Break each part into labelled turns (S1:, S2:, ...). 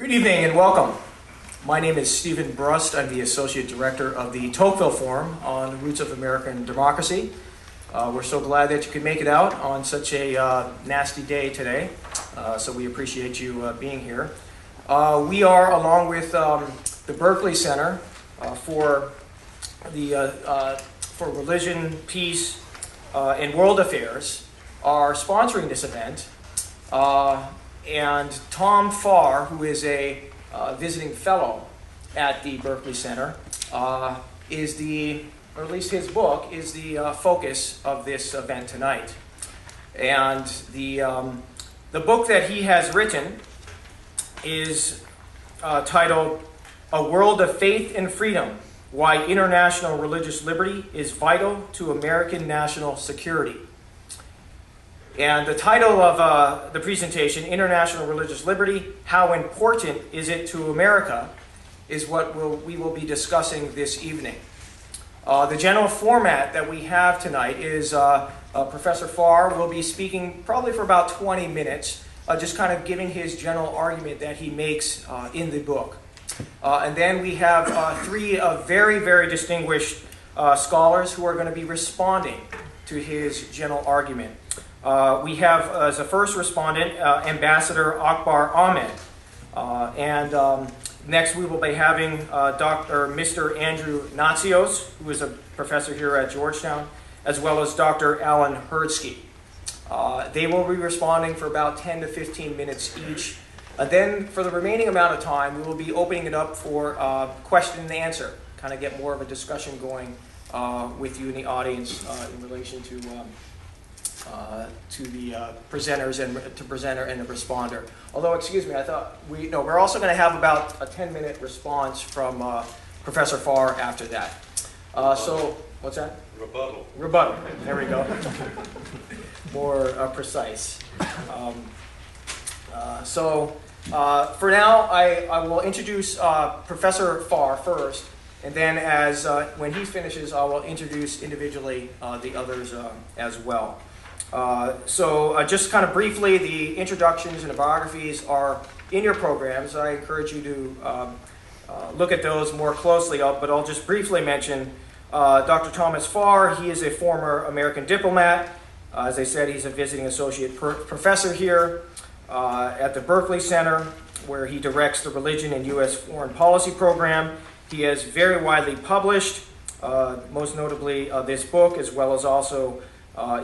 S1: Good evening and welcome. My name is Stephen Brust. I'm the Associate Director of the Tocqueville Forum on the Roots of American Democracy. We're so glad that you could make it out on such a nasty day today, so we appreciate you being here. We are, along with the Berkley Center for Religion, Peace, and World Affairs, are sponsoring this event. And Tom Farr, who is a visiting fellow at the Berkley Center, is or at least his book, is the focus of this event tonight. And the book that he has written is titled A World of Faith and Freedom, Why International Religious Liberty is Vital to American National Security. And the title of the presentation, International Religious Liberty, How Important Is It to America, is what we will be discussing this evening. The general format that we have tonight is Professor Farr will be speaking probably for about 20 minutes, just kind of giving his general argument that he makes in the book. And then we have three very, very distinguished scholars who are going to be responding to his general argument. We have, as a first respondent, Ambassador Akbar Ahmed. And next we will be having Mr. Andrew Natsios, who is a professor here at Georgetown, as well as Dr. Alan Herdsky. They will be responding for about 10 to 15 minutes each. Then for the remaining amount of time, we will be opening it up for question and answer, kind of get more of a discussion going with you in the audience in relation to the presenters and to presenter and the responder. Although, excuse me, I thought we're also going to have about a 10-minute response from Professor Farr after that. So, what's that?
S2: Rebuttal.
S1: Rebuttal. There we go. More precise. For now, I will introduce Professor Farr first, and then when he finishes, I will introduce individually the others as well. Just kind of briefly, the introductions and the biographies are in your programs. I encourage you to look at those more closely, but I'll just briefly mention Dr. Thomas Farr. He is a former American diplomat. As I said, he's a visiting associate professor here at the Berkley Center, where he directs the Religion and U.S. Foreign Policy program. He has very widely published, most notably this book, as well as also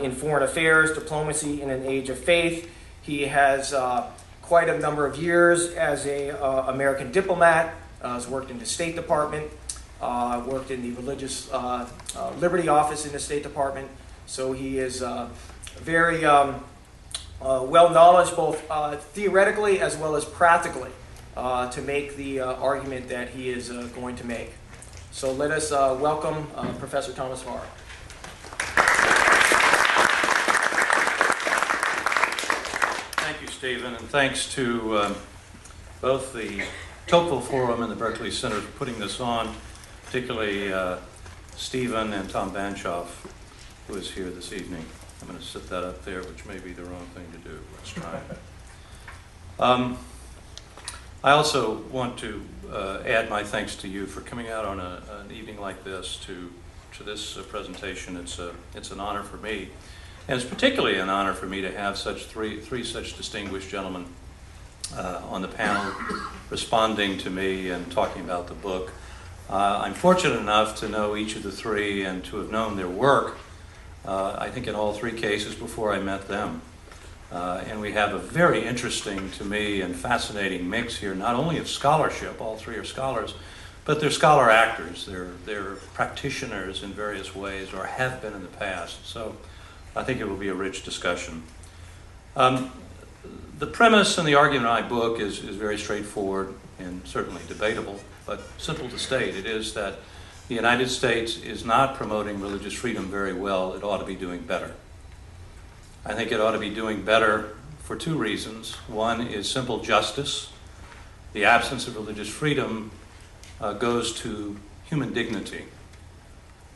S1: in Foreign Affairs, Diplomacy in an Age of Faith. He has quite a number of years as an American diplomat, has worked in the State Department, worked in the Religious Liberty Office in the State Department. So he is very well knowledge, both theoretically as well as practically, to make the argument that he is going to make. So let us welcome Professor Thomas Farr.
S2: Thank you, Stephen, and thanks to both the Tocqueville Forum and the Berkley Center for putting this on, particularly Stephen and Tom Banshoff, who is here this evening. I'm going to set that up there, which may be the wrong thing to do. Let's try. I also want to add my thanks to you for coming out on an evening like this to this presentation. It's an honor for me, and it's particularly an honor for me to have three such distinguished gentlemen on the panel responding to me and talking about the book. I'm fortunate enough to know each of the three and to have known their work. I think in all three cases before I met them. And we have a very interesting to me and fascinating mix here, not only of scholarship, all three are scholars, but they're scholar actors. They're practitioners in various ways, or have been in the past. So I think it will be a rich discussion. The premise and the argument of my book is very straightforward and certainly debatable, but simple to state. It is that the United States is not promoting religious freedom very well. It ought to be doing better. I think it ought to be doing better for two reasons. One is simple justice. The absence of religious freedom goes to human dignity.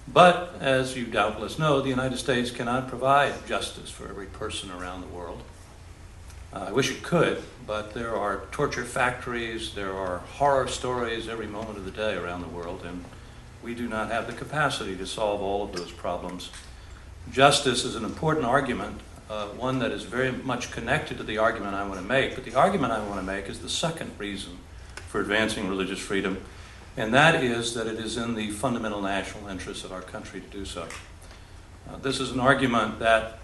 S2: But, as you doubtless know, the United States cannot provide justice for every person around the world. I wish it could, but there are torture factories, there are horror stories every moment of the day around the world, and we do not have the capacity to solve all of those problems. Justice is an important argument, one that is very much connected to the argument I want to make, but the argument I want to make is the second reason for advancing religious freedom, and that is that it is in the fundamental national interest of our country to do so. This is an argument that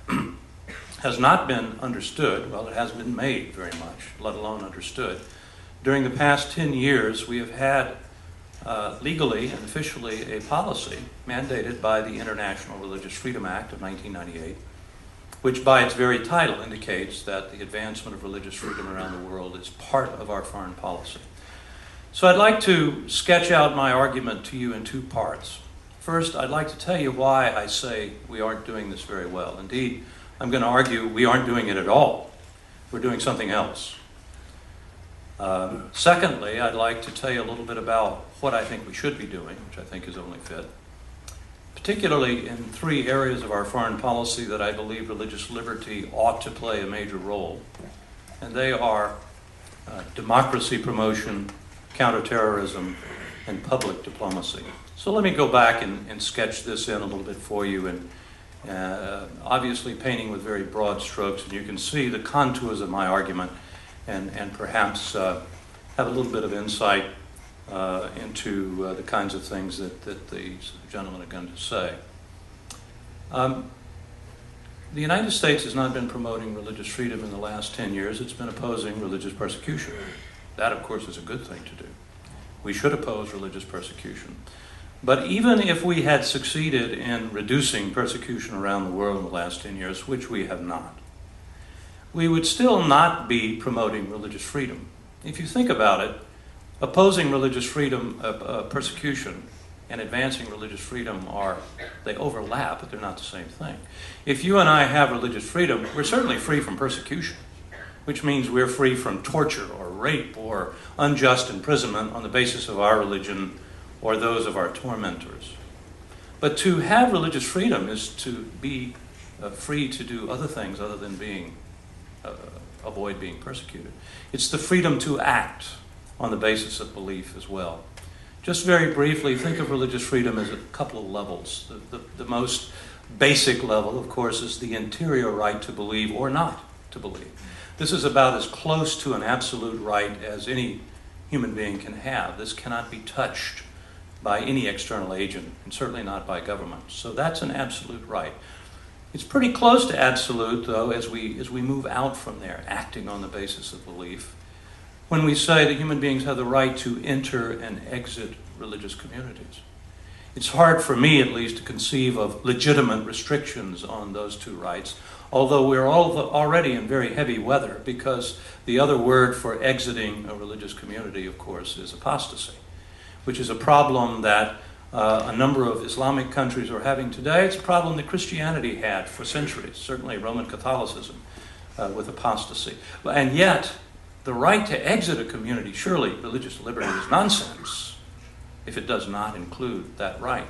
S2: has not been understood, well, it hasn't been made very much, let alone understood. During the past 10 years, we have had legally and officially a policy mandated by the International Religious Freedom Act of 1998, which by its very title indicates that the advancement of religious freedom around the world is part of our foreign policy. So I'd like to sketch out my argument to you in two parts. First, I'd like to tell you why I say we aren't doing this very well. Indeed, I'm going to argue we aren't doing it at all. We're doing something else. Secondly, I'd like to tell you a little bit about what I think we should be doing, which I think is only fit, particularly in three areas of our foreign policy that I believe religious liberty ought to play a major role. And they are democracy promotion, counterterrorism, and public diplomacy. So let me go back and sketch this in a little bit for you, and obviously painting with very broad strokes, and you can see the contours of my argument and perhaps have a little bit of insight into the kinds of things that these gentlemen are going to say. The United States has not been promoting religious freedom in the last 10 years. It's been opposing religious persecution. That, of course, is a good thing to do. We should oppose religious persecution. But even if we had succeeded in reducing persecution around the world in the last 10 years, which we have not, we would still not be promoting religious freedom. If you think about it, opposing religious freedom, persecution, and advancing religious freedom they overlap, but they're not the same thing. If you and I have religious freedom, we're certainly free from persecution, which means we're free from torture or rape or unjust imprisonment on the basis of our religion or those of our tormentors. But to have religious freedom is to be free to do other things other than avoid being persecuted. It's the freedom to act on the basis of belief as well. Just very briefly, think of religious freedom as a couple of levels. The most basic level, of course, is the interior right to believe or not to believe. This is about as close to an absolute right as any human being can have. This cannot be touched by any external agent, and certainly not by government. So that's an absolute right. It's pretty close to absolute, though, as we move out from there, acting on the basis of belief, when we say that human beings have the right to enter and exit religious communities. It's hard for me, at least, to conceive of legitimate restrictions on those two rights, although we're already in very heavy weather, because the other word for exiting a religious community, of course, is apostasy, which is a problem that a number of Islamic countries are having today. It's a problem that Christianity had for centuries, certainly Roman Catholicism with apostasy. And yet, the right to exit a community, surely religious liberty is nonsense if it does not include that right.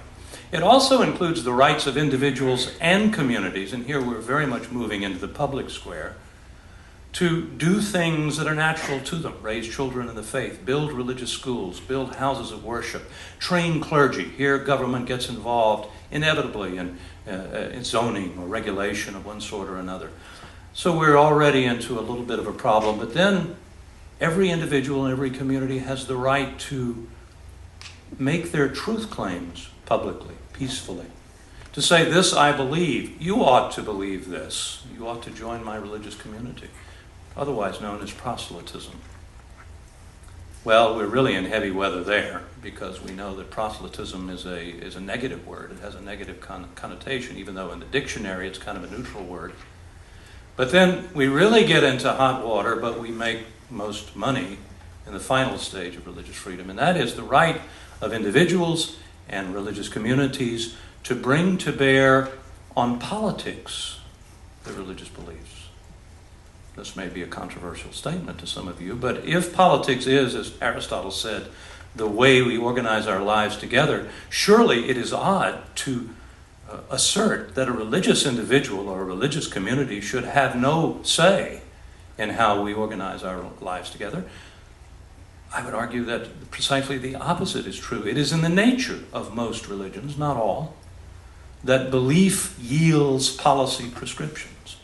S2: It also includes the rights of individuals and communities, and here we're very much moving into the public square, to do things that are natural to them, raise children in the faith, build religious schools, build houses of worship, train clergy. Here government gets involved inevitably in zoning or regulation of one sort or another. So we're already into a little bit of a problem, but then every individual in every community has the right to make their truth claims publicly, peacefully. To say, this I believe, you ought to believe this, you ought to join my religious community, otherwise known as proselytism. Well, we're really in heavy weather there, because we know that proselytism is a negative word. It has a negative connotation, even though in the dictionary it's kind of a neutral word. But then we really get into hot water, but we make most money in the final stage of religious freedom, and that is the right of individuals and religious communities to bring to bear on politics their religious beliefs. This may be a controversial statement to some of you, but if politics is, as Aristotle said, the way we organize our lives together, surely it is odd to assert that a religious individual or a religious community should have no say in how we organize our lives together. I would argue that precisely the opposite is true. It is in the nature of most religions, not all, that belief yields policy prescriptions.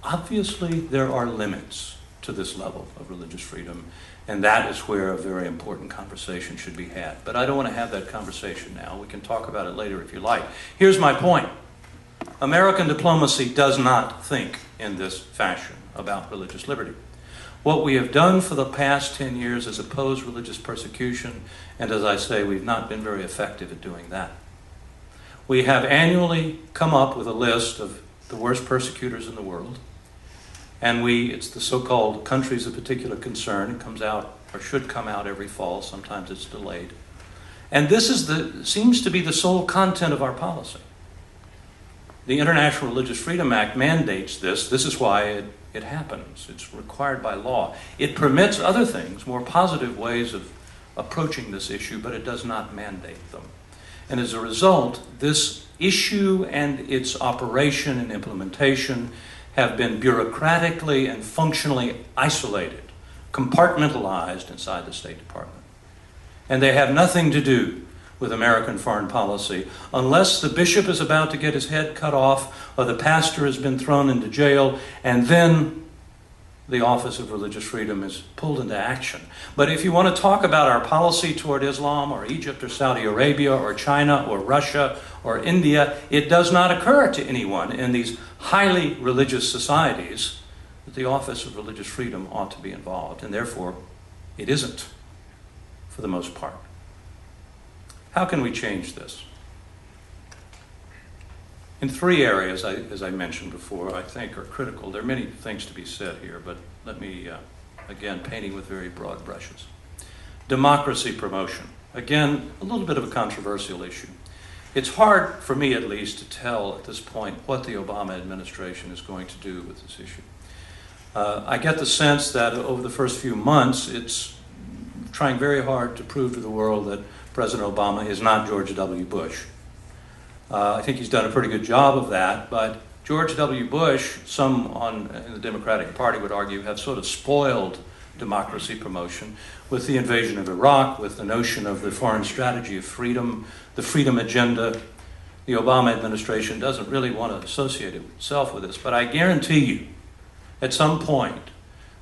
S2: Obviously, there are limits to this level of religious freedom, and that is where a very important conversation should be had. But I don't want to have that conversation now. We can talk about it later if you like. Here's my point. American diplomacy does not think in this fashion about religious liberty. What we have done for the past 10 years is oppose religious persecution, and as I say, we've not been very effective at doing that. We have annually come up with a list of the worst persecutors in the world, and it's the so-called countries of particular concern. It comes out, or should come out, every fall. Sometimes it's delayed. And this seems to be the sole content of our policy. The International Religious Freedom Act mandates this. This is why it happens. It's required by law. It permits other things, more positive ways of approaching this issue, but it does not mandate them. And as a result, this issue and its operation and implementation have been bureaucratically and functionally isolated, compartmentalized inside the State Department. And they have nothing to do with American foreign policy, unless the bishop is about to get his head cut off, or the pastor has been thrown into jail, and then the Office of Religious Freedom is pulled into action. But if you want to talk about our policy toward Islam, or Egypt, or Saudi Arabia, or China, or Russia, or India, it does not occur to anyone in these highly religious societies that the Office of Religious Freedom ought to be involved, and therefore it isn't, for the most part. How can we change this? In three areas, as I mentioned before, I think are critical. There are many things to be said here, but let me, again, painting with very broad brushes. Democracy promotion. Again, a little bit of a controversial issue. It's hard, for me at least, to tell at this point what the Obama administration is going to do with this issue. I get the sense that over the first few months, it's trying very hard to prove to the world that President Obama is not George W. Bush. I think he's done a pretty good job of that, but George W. Bush, some in the Democratic Party would argue, have sort of spoiled democracy promotion with the invasion of Iraq, with the notion of the foreign strategy of freedom, the freedom agenda. The Obama administration doesn't really want to associate itself with this, but I guarantee you, at some point,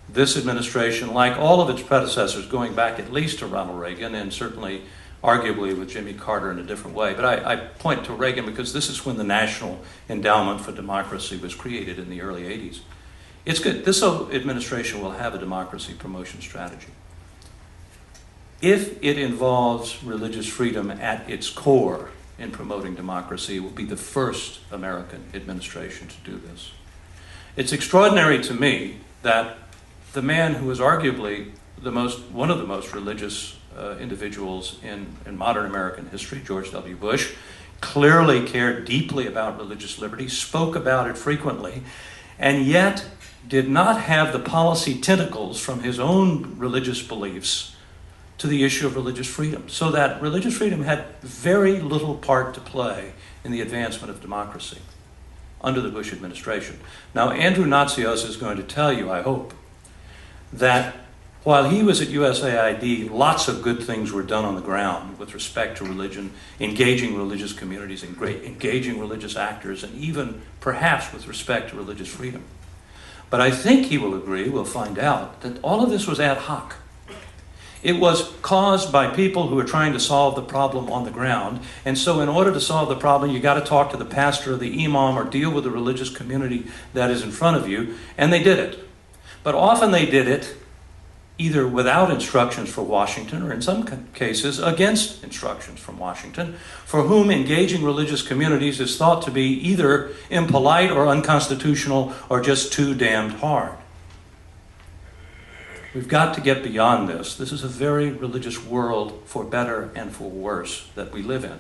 S2: this administration, like all of its predecessors going back at least to Ronald Reagan, and certainly arguably with Jimmy Carter in a different way. But I point to Reagan because this is when the National Endowment for Democracy was created in the early 80s. It's good. This administration will have a democracy promotion strategy. If it involves religious freedom at its core in promoting democracy, it will be the first American administration to do this. It's extraordinary to me that the man who is arguably one of the most religious individuals in modern American history, George W. Bush, clearly cared deeply about religious liberty, spoke about it frequently, and yet did not have the policy tentacles from his own religious beliefs to the issue of religious freedom, so that religious freedom had very little part to play in the advancement of democracy under the Bush administration. Now, Andrew Natsios is going to tell you, I hope, that while he was at USAID, lots of good things were done on the ground with respect to religion, engaging religious communities, engaging religious actors, and even perhaps with respect to religious freedom. But I think he will agree, we'll find out, that all of this was ad hoc. It was caused by people who were trying to solve the problem on the ground, and so in order to solve the problem, you got to talk to the pastor or the imam or deal with the religious community that is in front of you, and they did it. But often they did it either without instructions for Washington, or in some cases against instructions from Washington, for whom engaging religious communities is thought to be either impolite or unconstitutional or just too damned hard. We've got to get beyond this. This is a very religious world, for better and for worse, that we live in.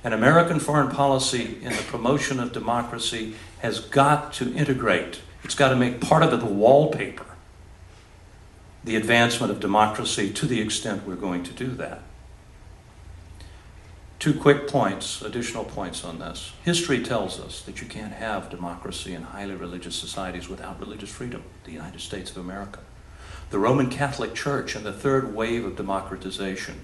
S2: And American foreign policy in the promotion of democracy has got to integrate. It's got to make part of it the wallpaper, the advancement of democracy, to the extent we're going to do that. Two quick points, additional points on this. History tells us that you can't have democracy in highly religious societies without religious freedom. The United States of America. The Roman Catholic Church in the third wave of democratization.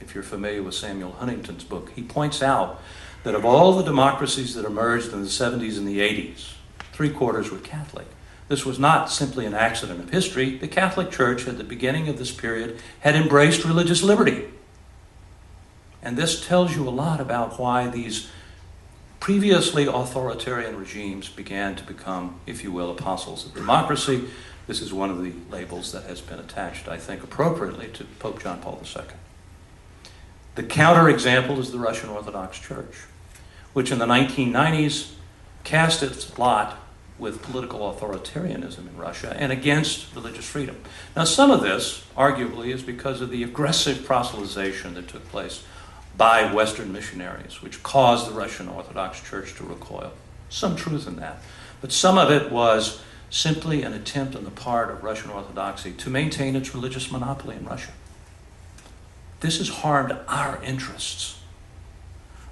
S2: If you're familiar with Samuel Huntington's book, he points out that of all the democracies that emerged in the 70s and the 80s, 3/4 were Catholic. This was not simply an accident of history. The Catholic Church at the beginning of this period had embraced religious liberty. And this tells you a lot about why these previously authoritarian regimes began to become, if you will, apostles of democracy. This is one of the labels that has been attached, I think, appropriately to Pope John Paul II. The counterexample is the Russian Orthodox Church, which in the 1990s cast its lot with political authoritarianism in Russia and against religious freedom. Now, some of this, arguably, is because of the aggressive proselytization that took place by Western missionaries, which caused the Russian Orthodox Church to recoil. Some truth in that. But some of it was simply an attempt on the part of Russian Orthodoxy to maintain its religious monopoly in Russia. This has harmed our interests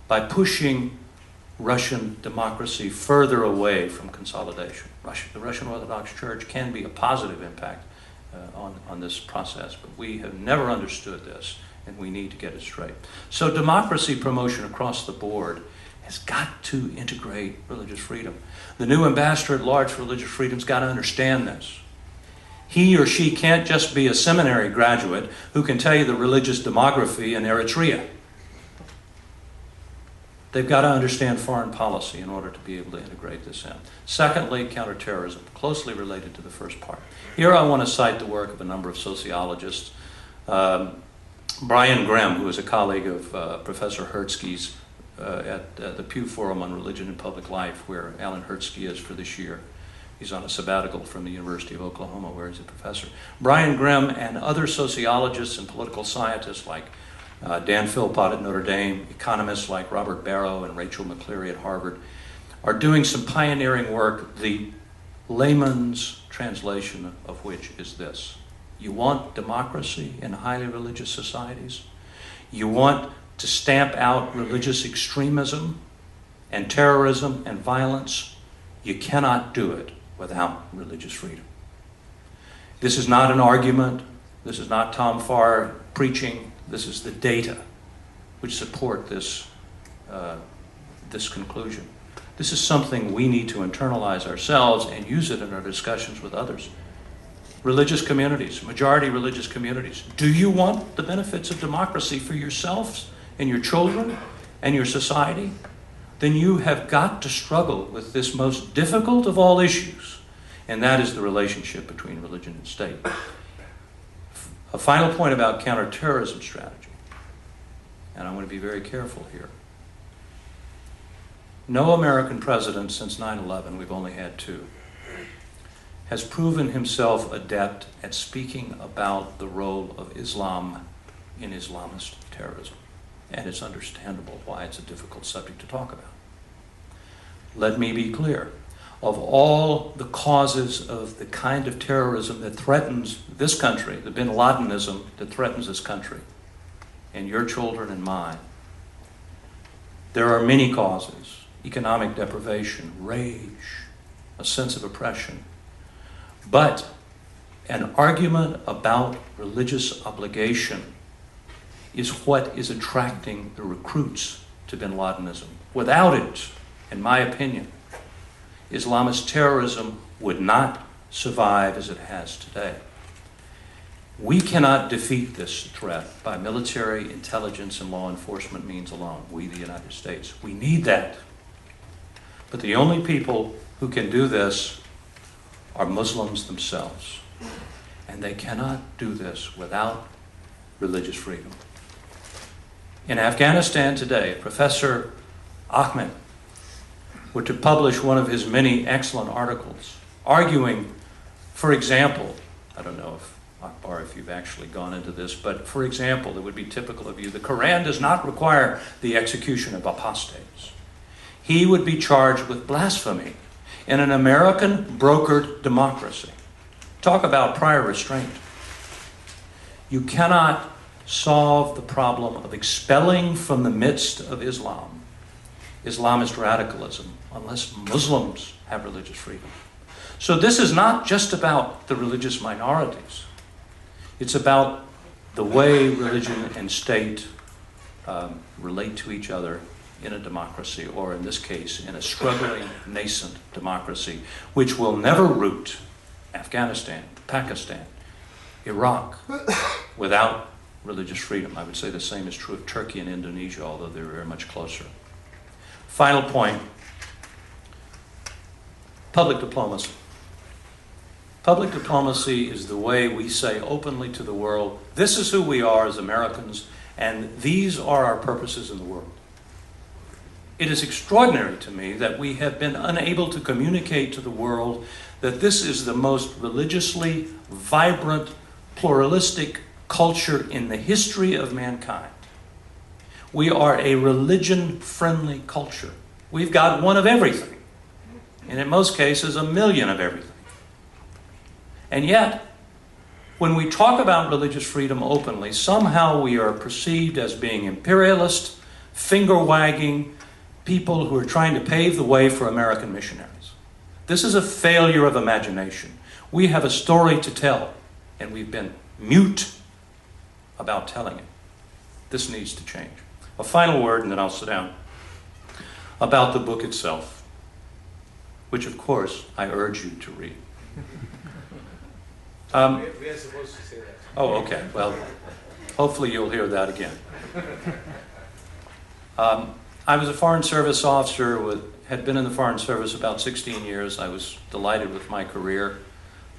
S2: by pushing Russian democracy further away from consolidation. The Russian Orthodox Church can be a positive impact on this process, but we have never understood this, and we need to get it straight. So democracy promotion across the board has got to integrate religious freedom. The new ambassador at large for religious freedom's got to understand this. He or she can't just be a seminary graduate who can tell you the religious demography in Eritrea. They've got to understand foreign policy in order to be able to integrate this in. Secondly, counterterrorism, closely related to the first part. Here I want to cite the work of a number of sociologists. Brian Grimm, who is a colleague of Professor Hertzky's at the Pew Forum on Religion and Public Life, where Alan Hertzky is for this year. He's on a sabbatical from the University of Oklahoma, where he's a professor. Brian Grimm and other sociologists and political scientists like Dan Philpott at Notre Dame, economists like Robert Barrow and Rachel McCleary at Harvard, are doing some pioneering work, the layman's translation of which is this. You want democracy in highly religious societies? You want to stamp out religious extremism and terrorism and violence? You cannot do it without religious freedom. This is not an argument. This is not Tom Farr preaching. This is the data which support this conclusion. This is something we need to internalize ourselves and use it in our discussions with others. Religious communities, majority religious communities. Do you want the benefits of democracy for yourselves and your children and your society? Then you have got to struggle with this most difficult of all issues, and that is the relationship between religion and state. A final point about counterterrorism strategy, and I want to be very careful here. No American president since 9/11, we've only had two, has proven himself adept at speaking about the role of Islam in Islamist terrorism. And it's understandable why it's a difficult subject to talk about. Let me be clear. Of all the causes of the kind of terrorism that threatens this country, the bin Ladenism that threatens this country, and your children and mine, there are many causes. Economic deprivation, rage, a sense of oppression. But an argument about religious obligation is what is attracting the recruits to bin Ladenism. Without it, in my opinion, Islamist terrorism would not survive as it has today. We cannot defeat this threat by military, intelligence, and law enforcement means alone, we, the United States. We need that. But the only people who can do this are Muslims themselves. And they cannot do this without religious freedom. In Afghanistan today, Professor Ahmed were to publish one of his many excellent articles arguing, for example, I don't know if Akbar, if you've actually gone into this, but for example, that would be typical of you, the Quran does not require the execution of apostates. He would be charged with blasphemy in an American brokered democracy. Talk about prior restraint. You cannot solve the problem of expelling from the midst of Islam Islamist radicalism unless Muslims have religious freedom. So this is not just about the religious minorities. It's about the way religion and state relate to each other in a democracy, or in this case, in a struggling, nascent democracy, which will never root Afghanistan, Pakistan, Iraq without religious freedom. I would say the same is true of Turkey and Indonesia, although they're very much closer. Final point, public diplomacy. Public diplomacy is the way we say openly to the world, this is who we are as Americans, and these are our purposes in the world. It is extraordinary to me that we have been unable to communicate to the world that this is the most religiously vibrant, pluralistic culture in the history of mankind. We are a religion-friendly culture. We've got one of everything, and in most cases, a million of everything. And yet, when we talk about religious freedom openly, somehow we are perceived as being imperialist, finger-wagging people who are trying to pave the way for American missionaries. This is a failure of imagination. We have a story to tell, and we've been mute about telling it. This needs to change. A final word, and then I'll sit down, about the book itself, which, of course, I urge you to read.
S3: We are supposed to say that.
S2: Oh, okay. Well, hopefully you'll hear that again. I was a Foreign Service officer, had been in the Foreign Service about 16 years. I was delighted with my career.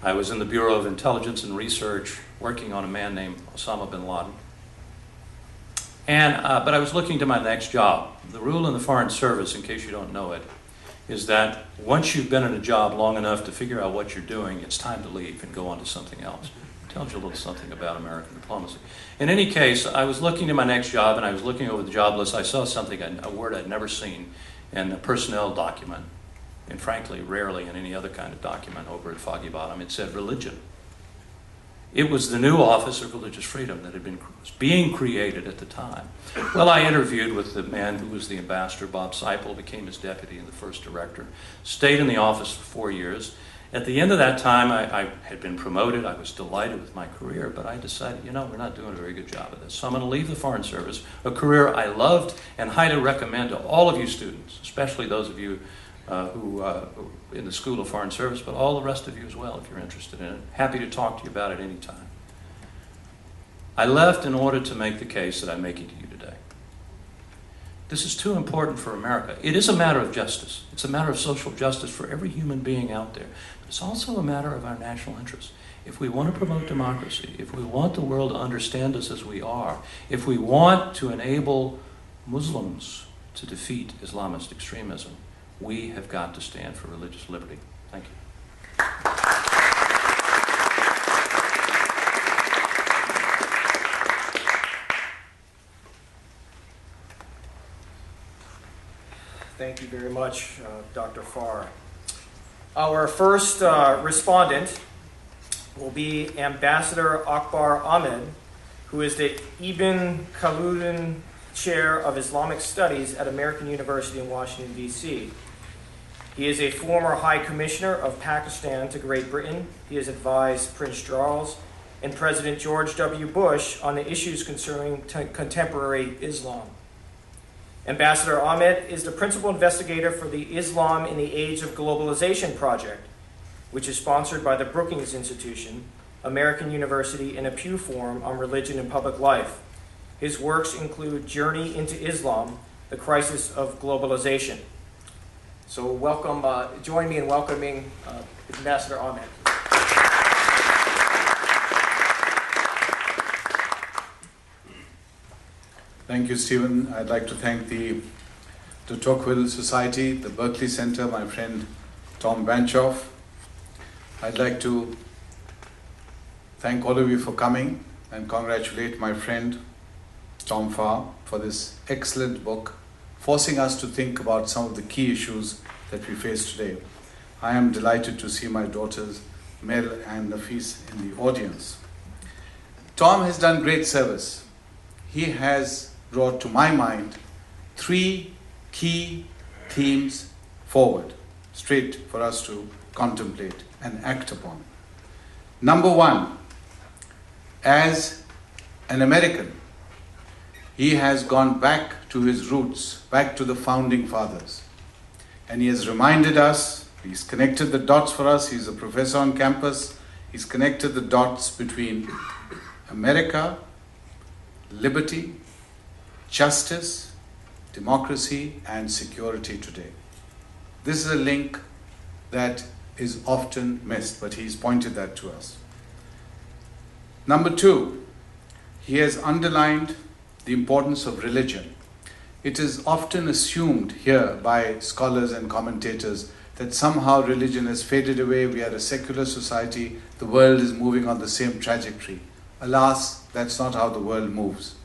S2: I was in the Bureau of Intelligence and Research, working on a man named Osama bin Laden. But I was looking to my next job. The rule in the Foreign Service, in case you don't know it, is that once you've been in a job long enough to figure out what you're doing, it's time to leave and go on to something else. It tells you a little something about American diplomacy. In any case, I was looking to my next job, and I was looking over the job list. I saw something, a word I'd never seen in a personnel document, and frankly, rarely in any other kind of document over at Foggy Bottom. It said religion. It was the new Office of Religious Freedom that was being created at the time. Well, I interviewed with the man who was the ambassador, Bob Seipel, became his deputy and the first director, stayed in the office for 4 years. At the end of that time, I had been promoted. I was delighted with my career, but I decided, we're not doing a very good job of this. So I'm going to leave the Foreign Service, a career I loved and highly recommend to all of you students, especially those of you who in the School of Foreign Service, but all the rest of you as well, if you're interested in it. Happy to talk to you about it any time. I left in order to make the case that I'm making to you today. This is too important for America. It is a matter of justice. It's a matter of social justice for every human being out there. But it's also a matter of our national interest. If we want to promote democracy, if we want the world to understand us as we are, if we want to enable Muslims to defeat Islamist extremism, we have got to stand for religious liberty. Thank you.
S1: Thank you very much, Dr. Farr. Our first respondent will be Ambassador Akbar Ahmed, who is the Ibn Khaldun Chair of Islamic Studies at American University in Washington, D.C. He is a former High Commissioner of Pakistan to Great Britain. He has advised Prince Charles and President George W. Bush on the issues concerning contemporary Islam. Ambassador Ahmed is the principal investigator for the Islam in the Age of Globalization project, which is sponsored by the Brookings Institution, American University, and a Pew Forum on Religion and Public Life. His works include Journey into Islam, The Crisis of Globalization. So welcome, join me in welcoming Ambassador Ahmed.
S3: Thank you, Stephen. I'd like to thank the de Tocqueville Society, the Berkley Center, my friend Tom Banchoff. I'd like to thank all of you for coming and congratulate my friend Tom Farr for this excellent book, forcing us to think about some of the key issues that we face today. I am delighted to see my daughters Mel and Nafis in the audience. Tom has done great service he has brought to my mind three key themes forward, straight for us to contemplate and act upon. Number one, as an American, he has gone back to his roots, back to the founding fathers. And he has reminded us, he's connected the dots for us, he's a professor on campus, he's connected the dots between America, liberty, justice, democracy, and security today. This is a link that is often missed, but he's pointed that to us. Number two, he has underlined the importance of religion. It is often assumed here by scholars and commentators that somehow religion has faded away, we are a secular society, the world is moving on the same trajectory. Alas, that's not how the world moves.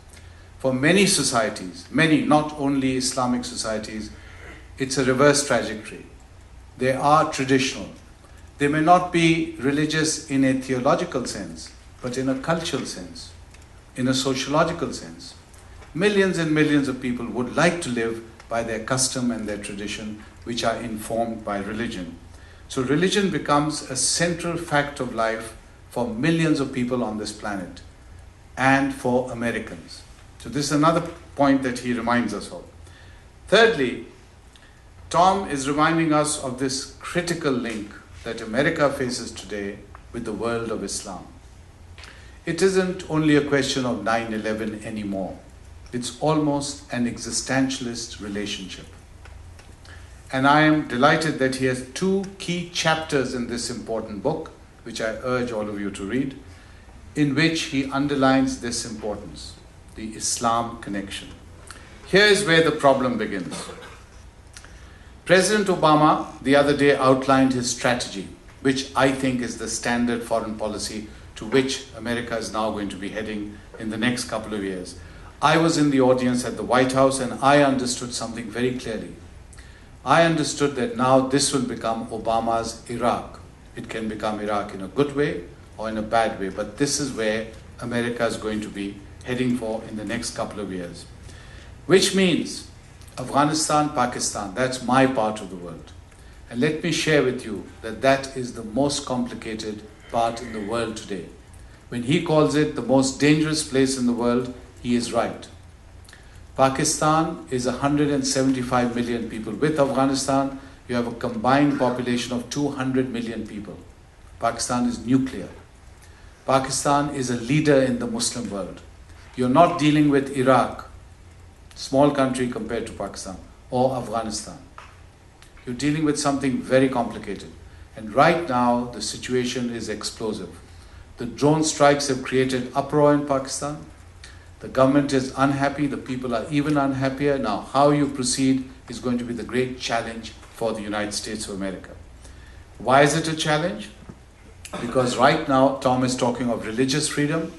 S3: For many societies, many, not only Islamic societies, it's a reverse trajectory. They are traditional. They may not be religious in a theological sense, but in a cultural sense, in a sociological sense. Millions and millions of people would like to live by their custom and their tradition, which are informed by religion. So religion becomes a central fact of life for millions of people on this planet and for Americans. So this is another point that he reminds us of. Thirdly, Tom is reminding us of this critical link that America faces today with the world of Islam. It isn't only a question of 9/11 anymore. It's almost an existentialist relationship. And I am delighted that he has two key chapters in this important book, which I urge all of you to read, in which he underlines this importance, the Islam connection. Here is where the problem begins. President Obama the other day outlined his strategy, which I think is the standard foreign policy to which America is now going to be heading in the next couple of years. I was in the audience at the White House and I understood something very clearly. I understood that now this will become Obama's Iraq. It can become Iraq in a good way or in a bad way, but this is where America is going to be heading for in the next couple of years. Which means Afghanistan, Pakistan, that's my part of the world. And let me share with you that that is the most complicated part in the world today. When he calls it the most dangerous place in the world, he is right. Pakistan is 175 million people. With Afghanistan, you have a combined population of 200 million people. Pakistan is nuclear. Pakistan is a leader in the Muslim world. You're not dealing with Iraq, small country compared to Pakistan, or Afghanistan. You're dealing with something very complicated. And right now, the situation is explosive. The drone strikes have created uproar in Pakistan. The government is unhappy, the people are even unhappier. Now, how you proceed is going to be the great challenge for the United States of America. Why is it a challenge? Because right now, Tom is talking of religious freedom.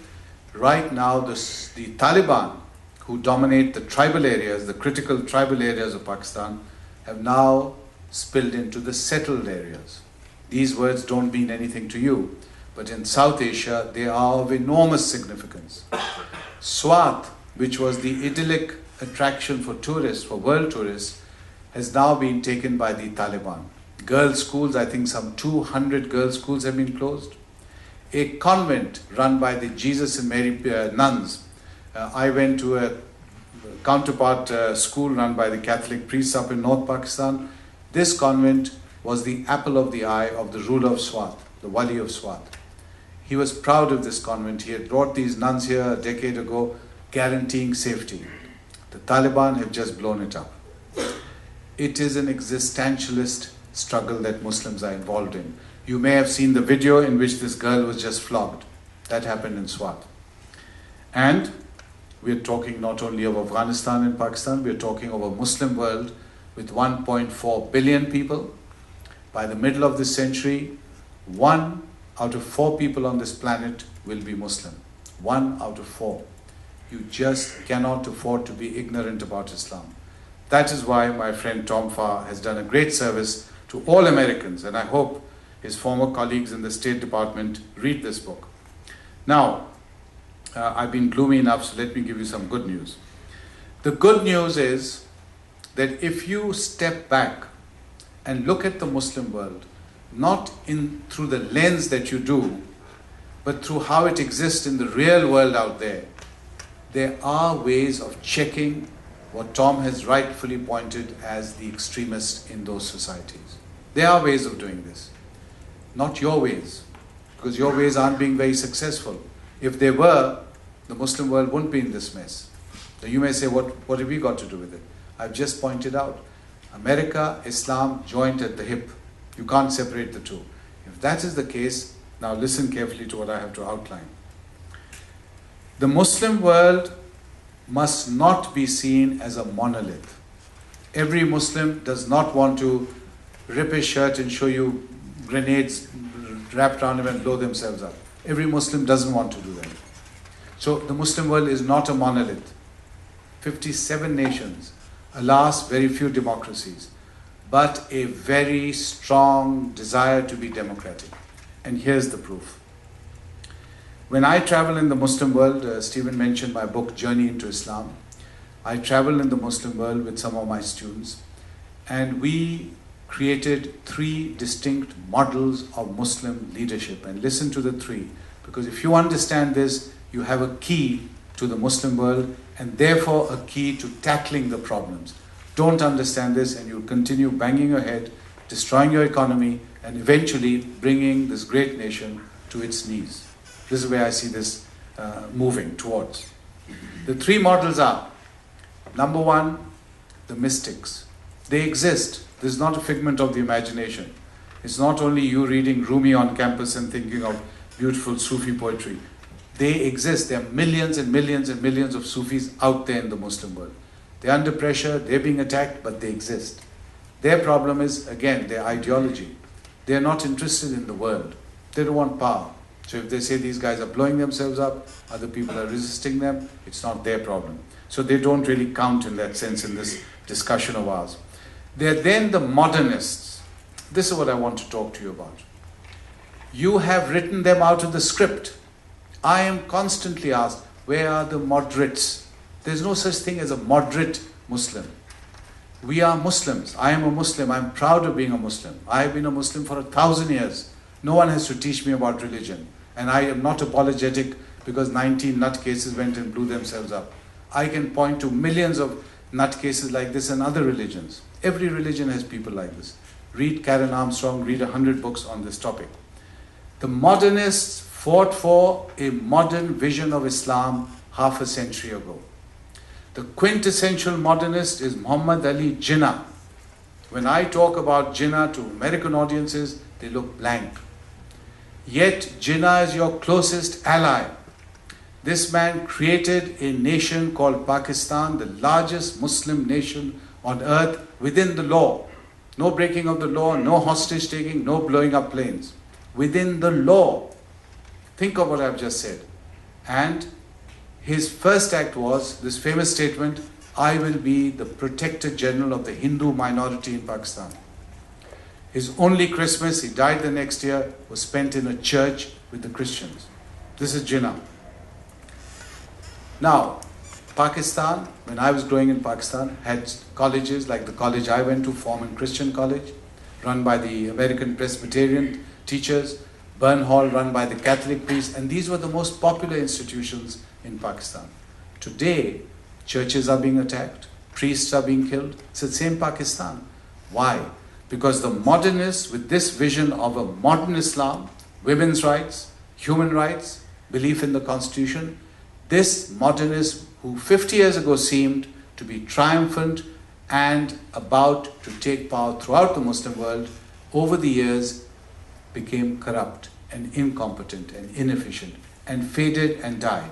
S3: Right now, the Taliban, who dominate the tribal areas, the critical tribal areas of Pakistan, have now spilled into the settled areas. These words don't mean anything to you, but in South Asia, they are of enormous significance. Swat, which was the idyllic attraction for tourists, for world tourists, has now been taken by the Taliban. Girls' schools, I think some 200 girls' schools have been closed. A convent run by the Jesus and Mary nuns. I went to a counterpart school run by the Catholic priests up in North Pakistan. This convent was the apple of the eye of the ruler of Swat, the Wali of Swat. He was proud of this convent. He had brought these nuns here a decade ago, guaranteeing safety. The Taliban have just blown it up. It is an existentialist struggle that Muslims are involved in. You may have seen the video in which this girl was just flogged. That happened in Swat. And we're talking not only of Afghanistan and Pakistan, we're talking of a Muslim world with 1.4 billion people. By the middle of this century, 1 out of 4 people on this planet will be Muslim. 1 out of 4. You just cannot afford to be ignorant about Islam. That is why my friend Tom Farr has done a great service to all Americans, and I hope his former colleagues in the State Department read this book. Now, I've been gloomy enough, so let me give you some good news. The good news is that if you step back and look at the Muslim world, not through the lens that you do, but through how it exists in the real world out there, there are ways of checking what Tom has rightfully pointed as the extremists in those societies. There are ways of doing this. Not your ways, because your ways aren't being very successful. If they were, the Muslim world wouldn't be in this mess. So you may say, what have we got to do with it? I've just pointed out, America, Islam, joined at the hip. You can't separate the two. If that is the case, now listen carefully to what I have to outline. The Muslim world must not be seen as a monolith. Every Muslim does not want to rip his shirt and show you grenades wrapped around him and blow themselves up. Every Muslim doesn't want to do that. So the Muslim world is not a monolith. 57 nations, alas, very few democracies, but a very strong desire to be democratic. And here's the proof. When I travel in the Muslim world, Stephen mentioned my book, Journey into Islam. I travel in the Muslim world with some of my students, and we created 3 distinct models of Muslim leadership. And listen to the 3, because if you understand this, you have a key to the Muslim world and therefore a key to tackling the problems. Don't understand this and you'll continue banging your head, destroying your economy, and eventually bringing this great nation to its knees. This is where I see this moving towards. The 3 models are, number 1, the mystics. They exist. This is not a figment of the imagination. It's not only you reading Rumi on campus and thinking of beautiful Sufi poetry. They exist. There are millions and millions and millions of Sufis out there in the Muslim world. They're under pressure, they're being attacked, but they exist. Their problem is, again, their ideology. They're not interested in the world. They don't want power. So if they say these guys are blowing themselves up, other people are resisting them, it's not their problem. So they don't really count in that sense in this discussion of ours. They're then the modernists. This is what I want to talk to you about. You have written them out of the script. I am constantly asked, where are the moderates? There's no such thing as a moderate Muslim. We are Muslims. I am a Muslim. I'm proud of being a Muslim. I have been a Muslim for 1,000 years. No one has to teach me about religion. And I am not apologetic because 19 nutcases went and blew themselves up. I can point to millions of nutcases like this in other religions. Every religion has people like this. Read Karen Armstrong, read 100 books on this topic. The modernists fought for a modern vision of Islam half a century ago. The quintessential modernist is Muhammad Ali Jinnah. When I talk about Jinnah to American audiences, they look blank. Yet Jinnah is your closest ally. This man created a nation called Pakistan, the largest Muslim nation on earth within the law. No breaking of the law, no hostage taking, no blowing up planes. Within the law. Think of what I've just said. And his first act was this famous statement, I will be the Protector General of the Hindu minority in Pakistan. His only Christmas, he died the next year, was spent in a church with the Christians. This is Jinnah. Now, Pakistan, when I was growing in Pakistan, had colleges like the college I went to, Foreman Christian College, run by the American Presbyterian teachers, Burn Hall run by the Catholic priests, and these were the most popular institutions in Pakistan. Today, churches are being attacked, priests are being killed. It's the same Pakistan. Why? Because the modernists, with this vision of a modern Islam, women's rights, human rights, belief in the constitution, this modernist who 50 years ago seemed to be triumphant and about to take power throughout the Muslim world, over the years became corrupt and incompetent and inefficient and faded and died.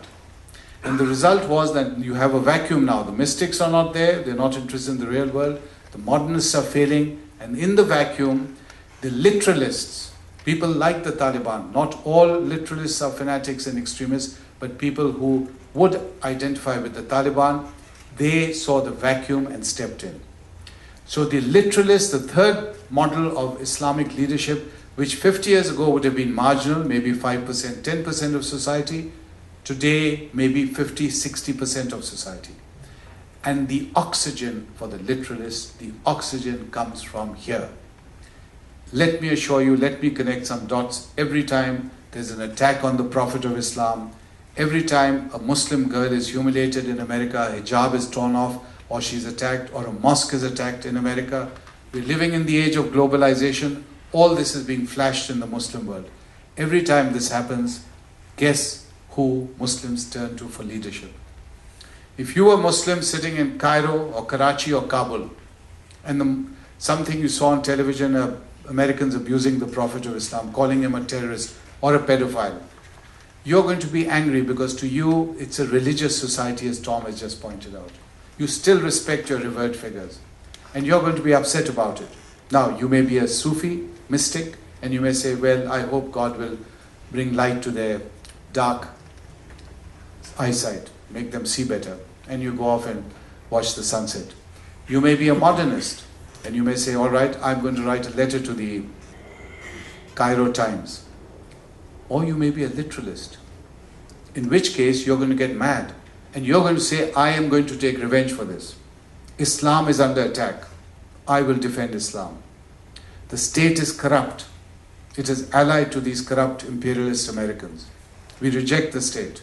S3: And the result was that you have a vacuum now. The mystics are not there, they're not interested in the real world, the modernists are failing, and in the vacuum, the literalists, people like the Taliban, not all literalists are fanatics and extremists, but people who would identify with the Taliban, they saw the vacuum and stepped in. So the literalists, the third model of Islamic leadership, which 50 years ago would have been marginal, maybe 5%, 10% of society, Today, maybe 50-60% of society. And the oxygen for the literalist, the oxygen comes from here. Let me assure you, let me connect some dots. Every time there's an attack on the Prophet of Islam, every time a Muslim girl is humiliated in America, a hijab is torn off, or she's attacked, or a mosque is attacked in America, we're living in the age of globalization. All this is being flashed in the Muslim world. Every time this happens, guess who Muslims turn to for leadership? If you were Muslim sitting in Cairo or Karachi or Kabul, and something you saw on television, Americans abusing the Prophet of Islam, calling him a terrorist or a pedophile, you're going to be angry because to you it's a religious society, as Tom has just pointed out. You still respect your revered figures, and you're going to be upset about it. Now, you may be a Sufi mystic, and you may say, well, I hope God will bring light to their dark eyesight, make them see better, and you go off and watch the sunset. You may be a modernist, and you may say, all right, I'm going to write a letter to the Cairo Times. Or you may be a literalist, in which case you're going to get mad, and you're going to say, I am going to take revenge for this. Islam is under attack. I will defend Islam. The state is corrupt. It is allied to these corrupt imperialist Americans. We reject the state.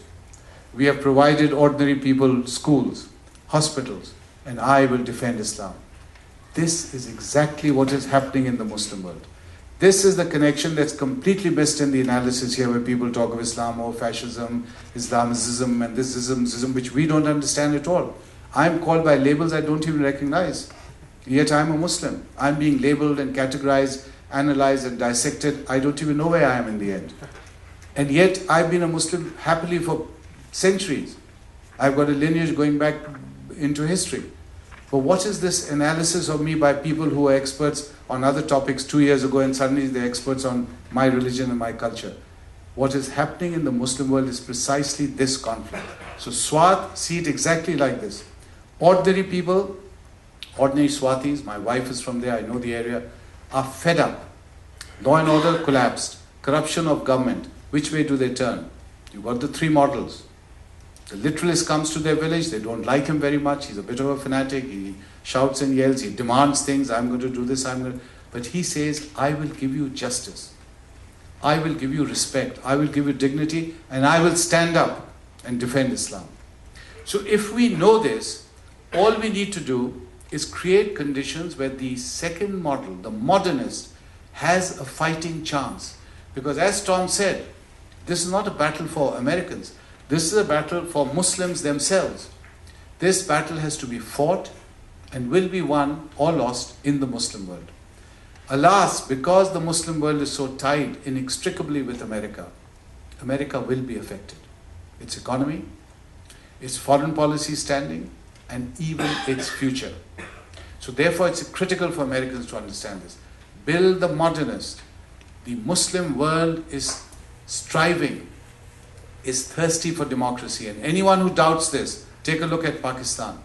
S3: We have provided ordinary people schools, hospitals, and I will defend Islam. This is exactly what is happening in the Muslim world. This is the connection that's completely missed in the analysis here, where people talk of Islam or fascism, Islamism, and this ism, which we don't understand at all. I'm called by labels I don't even recognize. Yet I'm a Muslim. I'm being labeled and categorized, analyzed and dissected. I don't even know where I am in the end. And yet I've been a Muslim happily for centuries. I've got a lineage going back into history. But what is this analysis of me by people who are experts on other topics 2 years ago, and suddenly they're experts on my religion and my culture? What is happening in the Muslim world is precisely this conflict. So Swat, see it exactly like this. Ordinary people, ordinary Swatis, my wife is from there, I know the area, are fed up. Law and order collapsed. Corruption of government. Which way do they turn? You've got the three models. The literalist comes to their village, they don't like him very much, he's a bit of a fanatic, he shouts and yells, he demands things, I'm going to do this, but he says, I will give you justice. I will give you respect, I will give you dignity, and I will stand up and defend Islam. So if we know this, all we need to do is create conditions where the second model, the modernist, has a fighting chance. Because as Tom said, this is not a battle for Americans. This is a battle for Muslims themselves. This battle has to be fought and will be won or lost in the Muslim world. Alas, because the Muslim world is so tied inextricably with America, America will be affected. Its economy, its foreign policy standing, and even its future. So therefore it's critical for Americans to understand this. Build the modernist. The Muslim world is striving, is thirsty for democracy. And anyone who doubts this, take a look at Pakistan.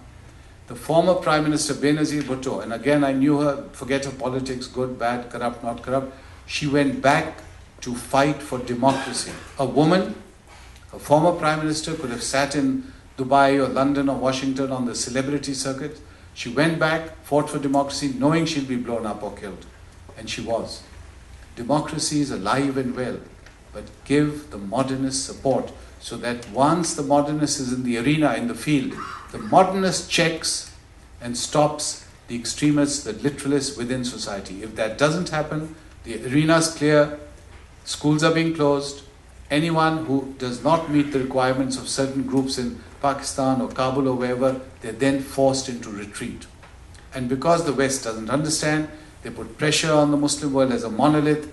S3: The former Prime Minister Benazir Bhutto, and again I knew her, forget her politics, good, bad, corrupt, not corrupt, she went back to fight for democracy. A woman, a former Prime Minister, could have sat in Dubai or London or Washington on the celebrity circuit. She went back, fought for democracy, knowing she'd be blown up or killed. And she was. Democracy is alive and well, but give the modernist support so that once the modernist is in the arena, in the field, the modernist checks and stops the extremists, the literalists within society. If that doesn't happen, the arena is clear, schools are being closed, anyone who does not meet the requirements of certain groups in Pakistan or Kabul or wherever, they're then forced into retreat. And because the West doesn't understand, they put pressure on the Muslim world as a monolith.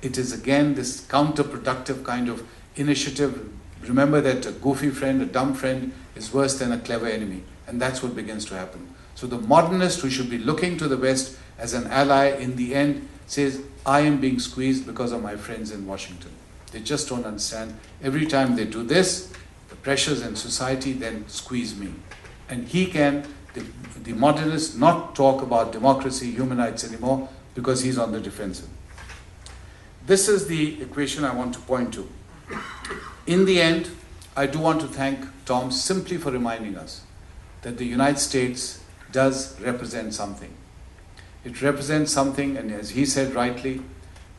S3: It is again this counterproductive kind of initiative. Remember that a goofy friend, a dumb friend is worse than a clever enemy. And that's what begins to happen. So the modernist who should be looking to the West as an ally in the end says, I am being squeezed because of my friends in Washington. They just don't understand. Every time they do this, the pressures in society then squeeze me. And he can, the modernist, not talk about democracy, human rights anymore because he's on the defensive. This is the equation I want to point to. In the end, I do want to thank Tom simply for reminding us that the United States does represent something. It represents something, and as he said rightly,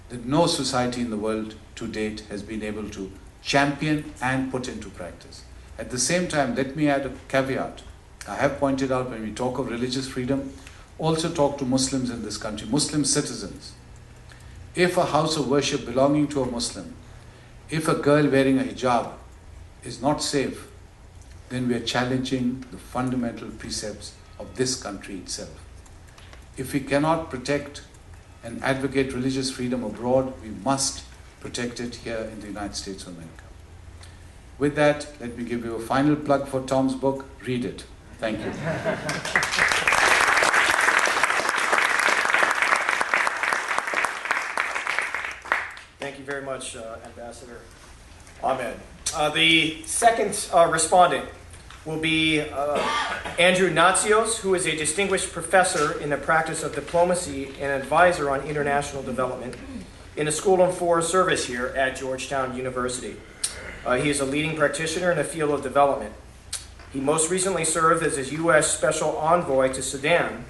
S3: that no society in the world to date has been able to champion and put into practice. At the same time, let me add a caveat. I have pointed out when we talk of religious freedom, also talk to Muslims in this country, Muslim citizens. If a house of worship belonging to a Muslim, if a girl wearing a hijab is not safe, then we are challenging the fundamental precepts of this country itself. If we cannot protect and advocate religious freedom abroad, we must protect it here in the United States of America. With that, let me give you a final plug for Tom's book. Read it. Thank you.
S1: Thank you very much, Ambassador Ahmed. The second respondent will be Andrew Natsios, who is a distinguished professor in the practice of diplomacy and advisor on international development in the School of Foreign Service here at Georgetown University. He is a leading practitioner in the field of development. He most recently served as a U.S. Special Envoy to Sudan,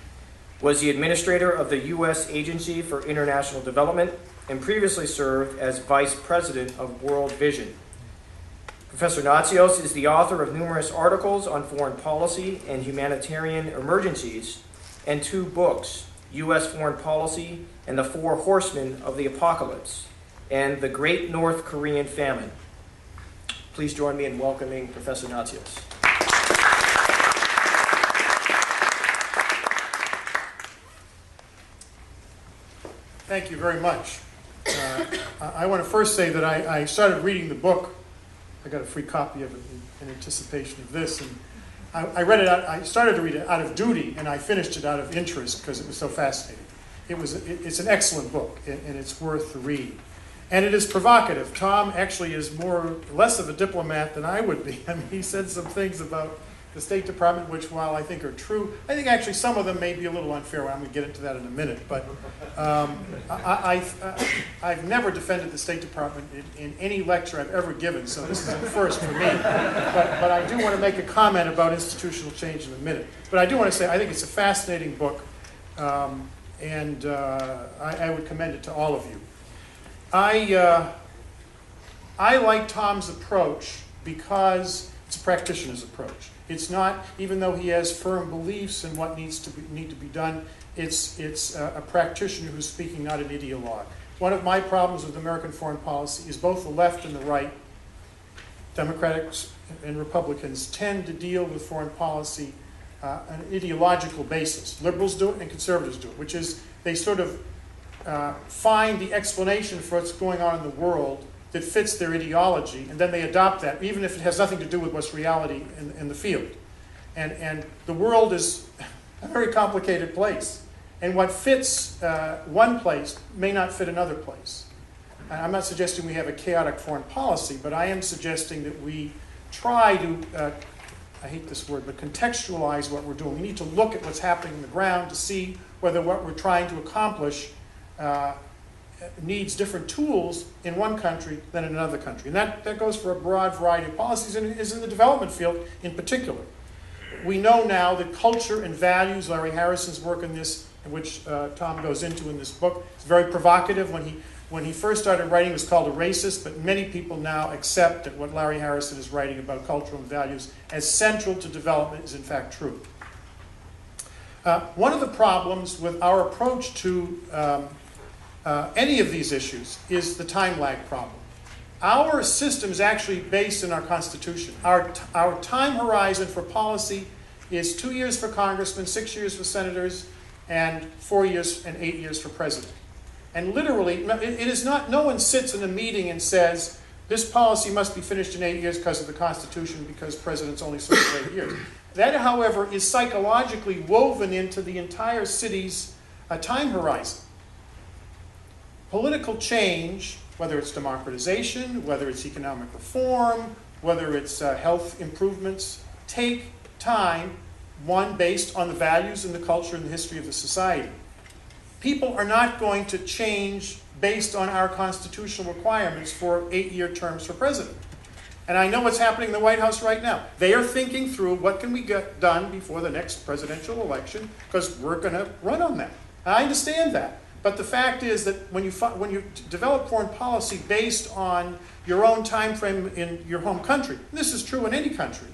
S1: was the administrator of the U.S. Agency for International Development, and previously served as Vice President of World Vision. Professor Natsios is the author of numerous articles on foreign policy and humanitarian emergencies, and 2 books, U.S. Foreign Policy and the Four Horsemen of the Apocalypse, and The Great North Korean Famine. Please join me in welcoming Professor Natsios.
S4: Thank you very much. I want to first say that I started reading the book. I got a free copy of it in anticipation of this, and I read it out. I started to read it out of duty, and I finished it out of interest because it was so fascinating. It's an excellent book, and it's worth the read. And it is provocative. Tom actually is less of a diplomat than I would be. I mean, he said some things about the State Department, which, while I think are true, I think actually some of them may be a little unfair. I'm going to get into that in a minute. But I've never defended the State Department in any lecture I've ever given, so this is a first for me. But I do want to make a comment about institutional change in a minute. But I do want to say I think it's a fascinating book, and I would commend it to all of you. I like Tom's approach because it's a practitioner's approach. It's not, even though he has firm beliefs in what need to be done, it's a practitioner who's speaking, not an ideologue. One of my problems with American foreign policy is both the left and the right, Democrats and Republicans, tend to deal with foreign policy on an ideological basis. Liberals do it and conservatives do it, which is they sort of find the explanation for what's going on in the world that fits their ideology, and then they adopt that, even if it has nothing to do with what's reality in the field. And the world is a very complicated place. And what fits one place may not fit another place. And I'm not suggesting we have a chaotic foreign policy, but I am suggesting that we try to, I hate this word, but contextualize what we're doing. We need to look at what's happening on the ground to see whether what we're trying to accomplish needs different tools in one country than in another country. And that goes for a broad variety of policies, and it is in the development field in particular. We know now that culture and values, Larry Harrison's work in this, which Tom goes into in this book, is very provocative. When he first started writing, it was called a racist, but many people now accept that what Larry Harrison is writing about cultural and values as central to development is in fact true. One of the problems with our approach to any of these issues is the time lag problem. Our system is actually based in our Constitution. Our time horizon for policy is 2 years for congressmen, 6 years for senators, and 4 years and 8 years for president. And literally, it is not, no one sits in a meeting and says, this policy must be finished in 8 years because of the Constitution, because presidents only serve for 8 years. That, however, is psychologically woven into the entire city's time horizon. Political change, whether it's democratization, whether it's economic reform, whether it's health improvements, take time, one, based on the values and the culture and the history of the society. People are not going to change based on our constitutional requirements for 8-year terms for president. And I know what's happening in the White House right now. They are thinking through what can we get done before the next presidential election, because we're going to run on that. I understand that. But the fact is that when you develop foreign policy based on your own time frame in your home country, and this is true in any country,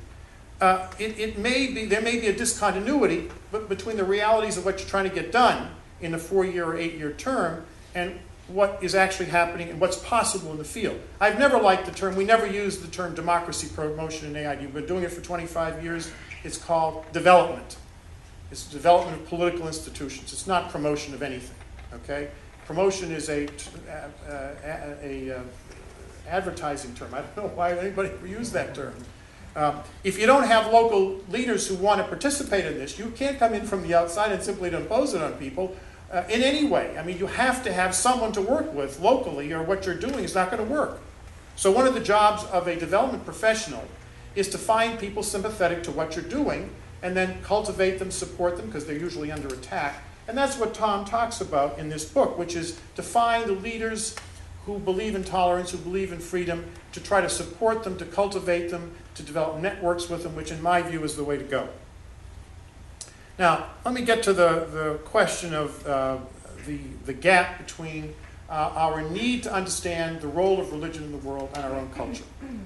S4: there may be a discontinuity between the realities of what you're trying to get done in a 4-year or 8-year term and what is actually happening and what's possible in the field. I've never liked the term, we never used the term democracy promotion in AID. We've been doing it for 25 years. It's called development. It's development of political institutions. It's not promotion of anything, okay? Promotion is a advertising term. I don't know why anybody would use that term. If you don't have local leaders who want to participate in this, you can't come in from the outside and simply impose it on people in any way. I mean, you have to have someone to work with locally, or what you're doing is not going to work. So one of the jobs of a development professional is to find people sympathetic to what you're doing and then cultivate them, support them, because they're usually under attack. And that's what Tom talks about in this book, which is to find the leaders who believe in tolerance, who believe in freedom, to try to support them, to cultivate them, to develop networks with them, which in my view is the way to go. Now, let me get to the question of the gap between our need to understand the role of religion in the world and our own culture.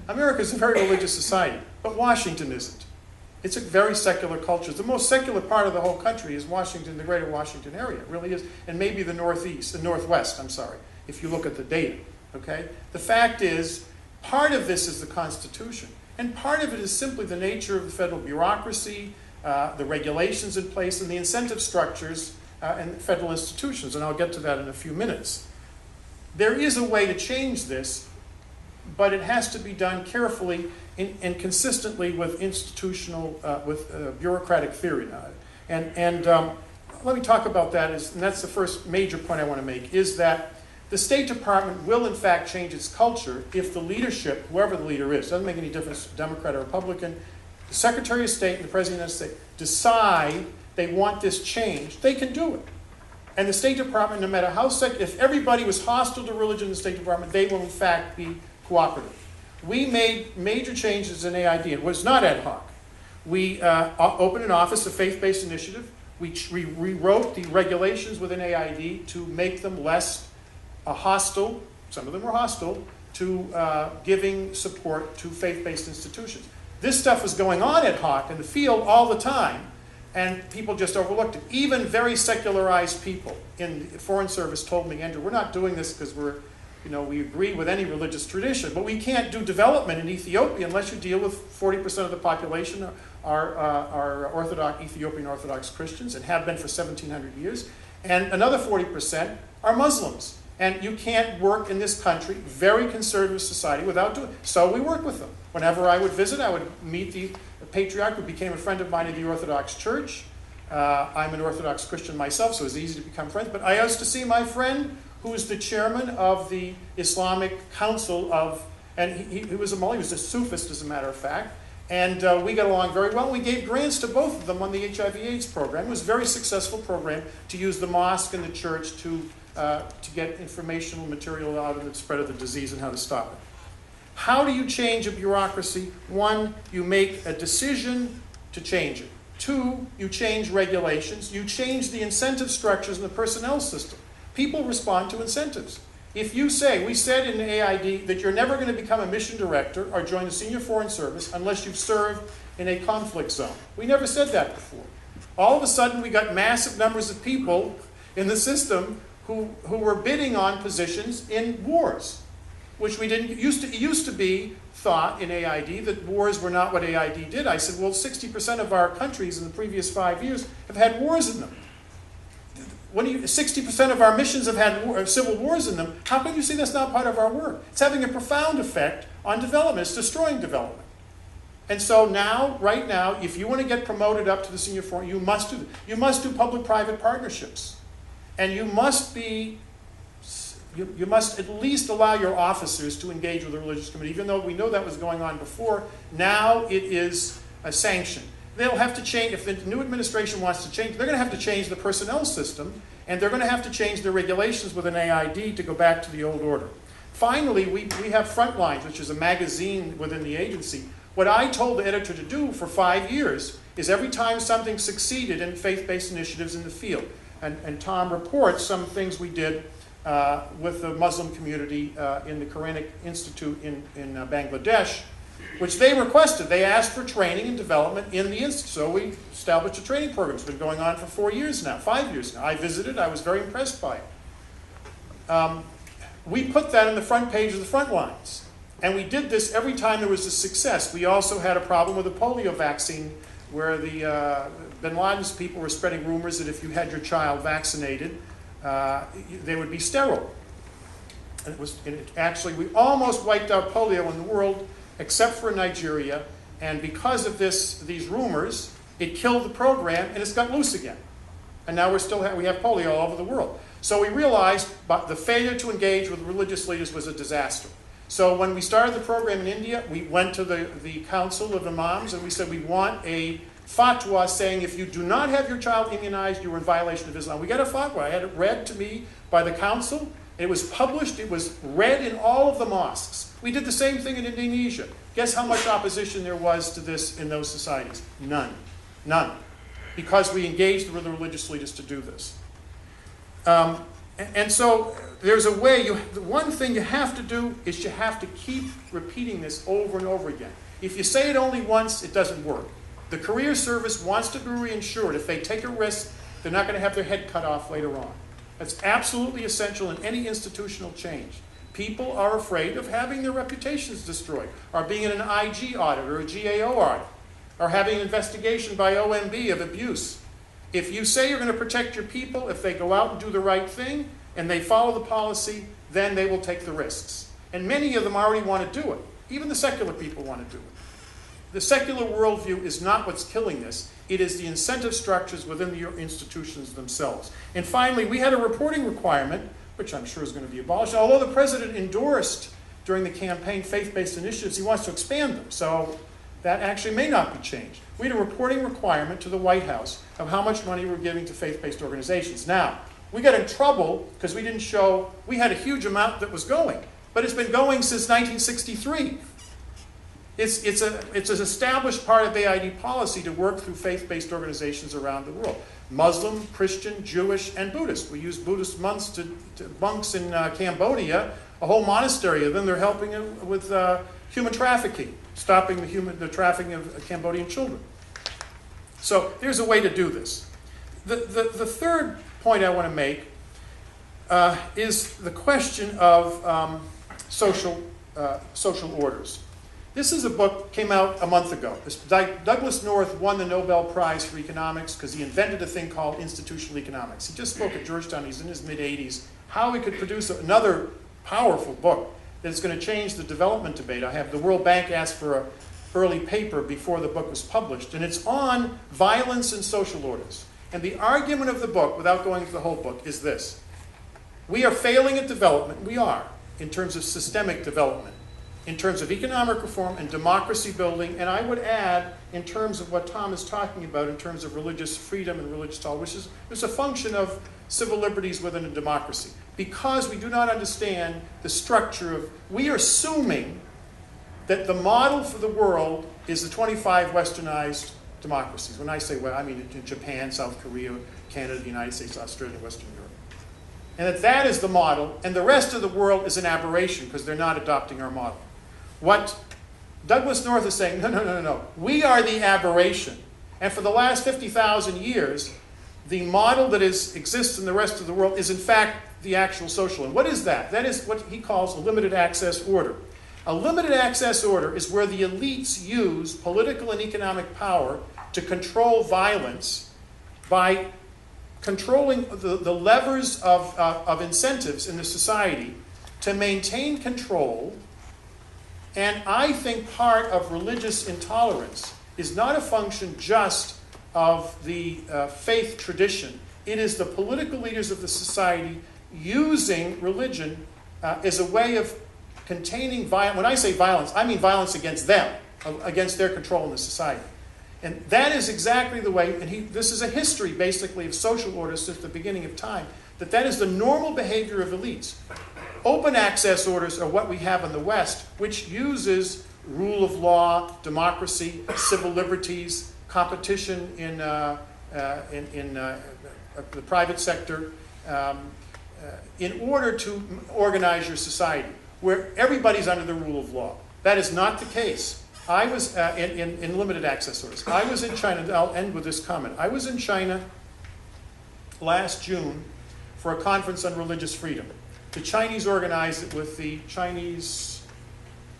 S4: America is a very religious society, but Washington isn't. It's a very secular culture. The most secular part of the whole country is Washington, the greater Washington area. It really is. And maybe the Northwest, I'm sorry, if you look at the data, okay? The fact is, part of this is the Constitution, and part of it is simply the nature of the federal bureaucracy, the regulations in place, and the incentive structures and federal institutions, and I'll get to that in a few minutes. There is a way to change this, but it has to be done carefully and consistently with institutional, bureaucratic theory. And let me talk about that, and that's the first major point I want to make, is that the State Department will in fact change its culture if the leadership, whoever the leader is, doesn't make any difference, Democrat or Republican, the Secretary of State and the President of the United States decide they want this changed, they can do it. And the State Department, no matter how if everybody was hostile to religion in the State Department, they will in fact be cooperative. We made major changes in AID. It was not ad hoc. We opened an Office of Faith-Based Initiative. We rewrote the regulations within AID to make them less hostile, some of them were hostile, to giving support to faith-based institutions. This stuff was going on ad hoc in the field all the time, and people just overlooked it. Even very secularized people in the Foreign Service told me, Andrew, we're not doing this because we agree with any religious tradition, but we can't do development in Ethiopia unless you deal with 40% of the population are Orthodox, Ethiopian Orthodox Christians, and have been for 1,700 years, and another 40% are Muslims. And you can't work in this country, very conservative society, without doing it. So we work with them. Whenever I would visit, I would meet the patriarch who became a friend of mine in the Orthodox Church. I'm an Orthodox Christian myself, so it was easy to become friends. But I used to see my friend, who was the chairman of the Islamic Council of, and he was a Mullah, he was a Sufist, as a matter of fact. And we got along very well. We gave grants to both of them on the HIV/AIDS program. It was a very successful program to use the mosque and the church to get informational material out of the spread of the disease and how to stop it. How do you change a bureaucracy? One, you make a decision to change it. Two, you change regulations. You change the incentive structures in the personnel system. People respond to incentives. If you say, we said in the AID that you're never going to become a mission director or join the senior foreign service unless you've served in a conflict zone. We never said that before. All of a sudden, we got massive numbers of people in the system who were bidding on positions in wars, which we didn't, it used to be thought in AID that wars were not what AID did. I said, well, 60% of our countries in the previous 5 years have had wars in them. 60% of our missions have had civil wars in them. How can you say that's not part of our work? It's having a profound effect on development. It's destroying development. And so now, right now, if you want to get promoted up to the senior foreign, you must do public-private partnerships. And you must at least allow your officers to engage with the religious community, even though we know that was going on before. Now it is a sanction. They'll have to change, if the new administration wants to change, they're going to have to change the personnel system, and they're going to have to change the regulations within AID to go back to the old order. Finally, we have Frontlines, which is a magazine within the agency. What I told the editor to do for 5 years is every time something succeeded in faith-based initiatives in the field, and Tom reports some things we did with the Muslim community in the Quranic Institute in Bangladesh, which they requested. They asked for training and development in the institute. So we established a training program. It's been going on for 4 years now, 5 years now. I visited. I was very impressed by it. We put that on the front page of the Frontlines. And we did this every time there was a success. We also had a problem with the polio vaccine where the bin Laden's people were spreading rumors that if you had your child vaccinated, they would be sterile. And actually, we almost wiped out polio in the world, except for Nigeria. And because of these rumors, it killed the program, and it's got loose again. And now we have polio all over the world. So we realized the failure to engage with religious leaders was a disaster. So when we started the program in India, we went to the Council of Imams, and we said we want a fatwa saying if you do not have your child immunized, you are in violation of Islam. We got a fatwa. I had it read to me by the council. It was published. It was read in all of the mosques. We did the same thing in Indonesia. Guess how much opposition there was to this in those societies? None. None. Because we engaged with the religious leaders to do this. And so there's a way, the one thing you have to do is you have to keep repeating this over and over again. If you say it only once, it doesn't work. The career service wants to be reinsured. If they take a risk, they're not going to have their head cut off later on. That's absolutely essential in any institutional change. People are afraid of having their reputations destroyed, or being in an IG audit or a GAO audit, or having an investigation by OMB of abuse. If you say you're going to protect your people, if they go out and do the right thing, and they follow the policy, then they will take the risks. And many of them already want to do it. Even the secular people want to do it. The secular worldview is not what's killing this. It is the incentive structures within the institutions themselves. And finally, we had a reporting requirement, which I'm sure is going to be abolished. Although the president endorsed during the campaign faith-based initiatives, he wants to expand them. So that actually may not be changed. We had a reporting requirement to the White House of how much money we're giving to faith-based organizations. Now, we got in trouble because we didn't show, we had a huge amount that was going, but it's been going since 1963. It's an established part of AID policy to work through faith-based organizations around the world. Muslim, Christian, Jewish, and Buddhist. We use Buddhist monks in Cambodia, a whole monastery of them. They're helping with human trafficking, stopping the trafficking of Cambodian children. So there's a way to do this. The third point I want to make is the question of social orders. This is a book came out a month ago. Douglas North won the Nobel Prize for economics because he invented a thing called institutional economics. He just spoke at Georgetown. He's in his mid-80s. How he could produce another powerful book that's going to change the development debate. The World Bank asked for an early paper before the book was published, and it's on violence and social orders. And the argument of the book, without going into the whole book, is this. We are failing at development. We are, in terms of systemic development, in terms of economic reform and democracy building, and I would add, in terms of what Tom is talking about, in terms of religious freedom and religious tolerance, which is a function of civil liberties within a democracy. Because we do not understand the structure of, we are assuming that the model for the world is the 25 westernized democracies. When I say, well, I mean in Japan, South Korea, Canada, the United States, Australia, Western Europe. And that is the model, and the rest of the world is an aberration because they're not adopting our model. What Douglas North is saying, no. We are the aberration. And for the last 50,000 years, the model that exists in the rest of the world is in fact the actual social. And what is that? That is what he calls a limited access order. A limited access order is where the elites use political and economic power to control violence by controlling the levers of incentives in the society to maintain control. And I think part of religious intolerance is not a function just of the faith tradition. It is the political leaders of the society using religion as a way of containing violence. When I say violence, I mean violence against them, against their control in the society. And that is exactly the way, and this is a history basically of social orders since the beginning of time, that is the normal behavior of elites. Open access orders are what we have in the West, which uses rule of law, democracy, civil liberties, competition in the private sector, in order to organize your society, where everybody's under the rule of law. That is not the case. I was in limited access orders. I was in China. I'll end with this comment. I was in China last June for a conference on religious freedom. The Chinese organized it with the Chinese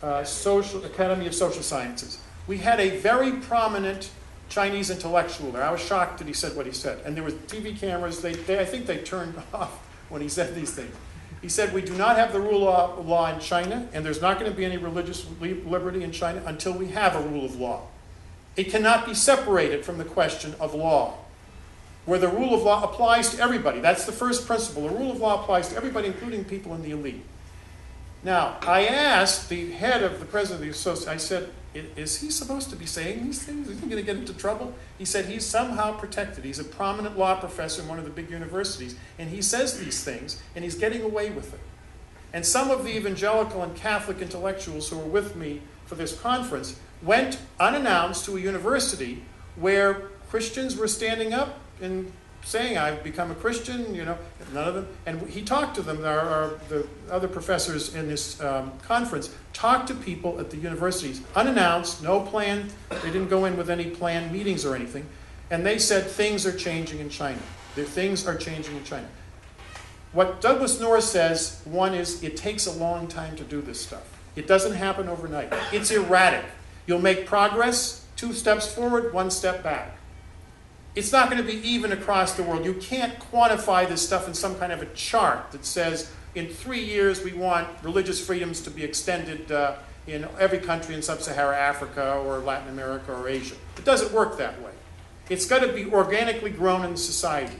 S4: Academy of Social Sciences. We had a very prominent Chinese intellectual there. I was shocked that he said what he said. And there were TV cameras. I think they turned off when he said these things. He said, we do not have the rule of law in China, and there's not going to be any religious liberty in China until we have a rule of law. It cannot be separated from the question of law, where the rule of law applies to everybody. That's the first principle. The rule of law applies to everybody, including people in the elite. Now, I asked the head of the president of the association, I said, is he supposed to be saying these things? Is he going to get into trouble? He said he's somehow protected. He's a prominent law professor in one of the big universities, and he says these things, and he's getting away with it. And some of the evangelical and Catholic intellectuals who were with me for this conference went unannounced to a university where Christians were standing up and saying, I've become a Christian, none of them. And he talked to them, the other professors in this conference, talked to people at the universities, unannounced, no plan. They didn't go in with any planned meetings or anything. And they said, things are changing in China. Things are changing in China. What Douglas North says, one is, it takes a long time to do this stuff. It doesn't happen overnight. It's erratic. You'll make progress, 2 steps forward, 1 step back. It's not going to be even across the world. You can't quantify this stuff in some kind of a chart that says, in 3 years we want religious freedoms to be extended in every country in sub-Saharan Africa or Latin America or Asia. It doesn't work that way. It's got to be organically grown in society.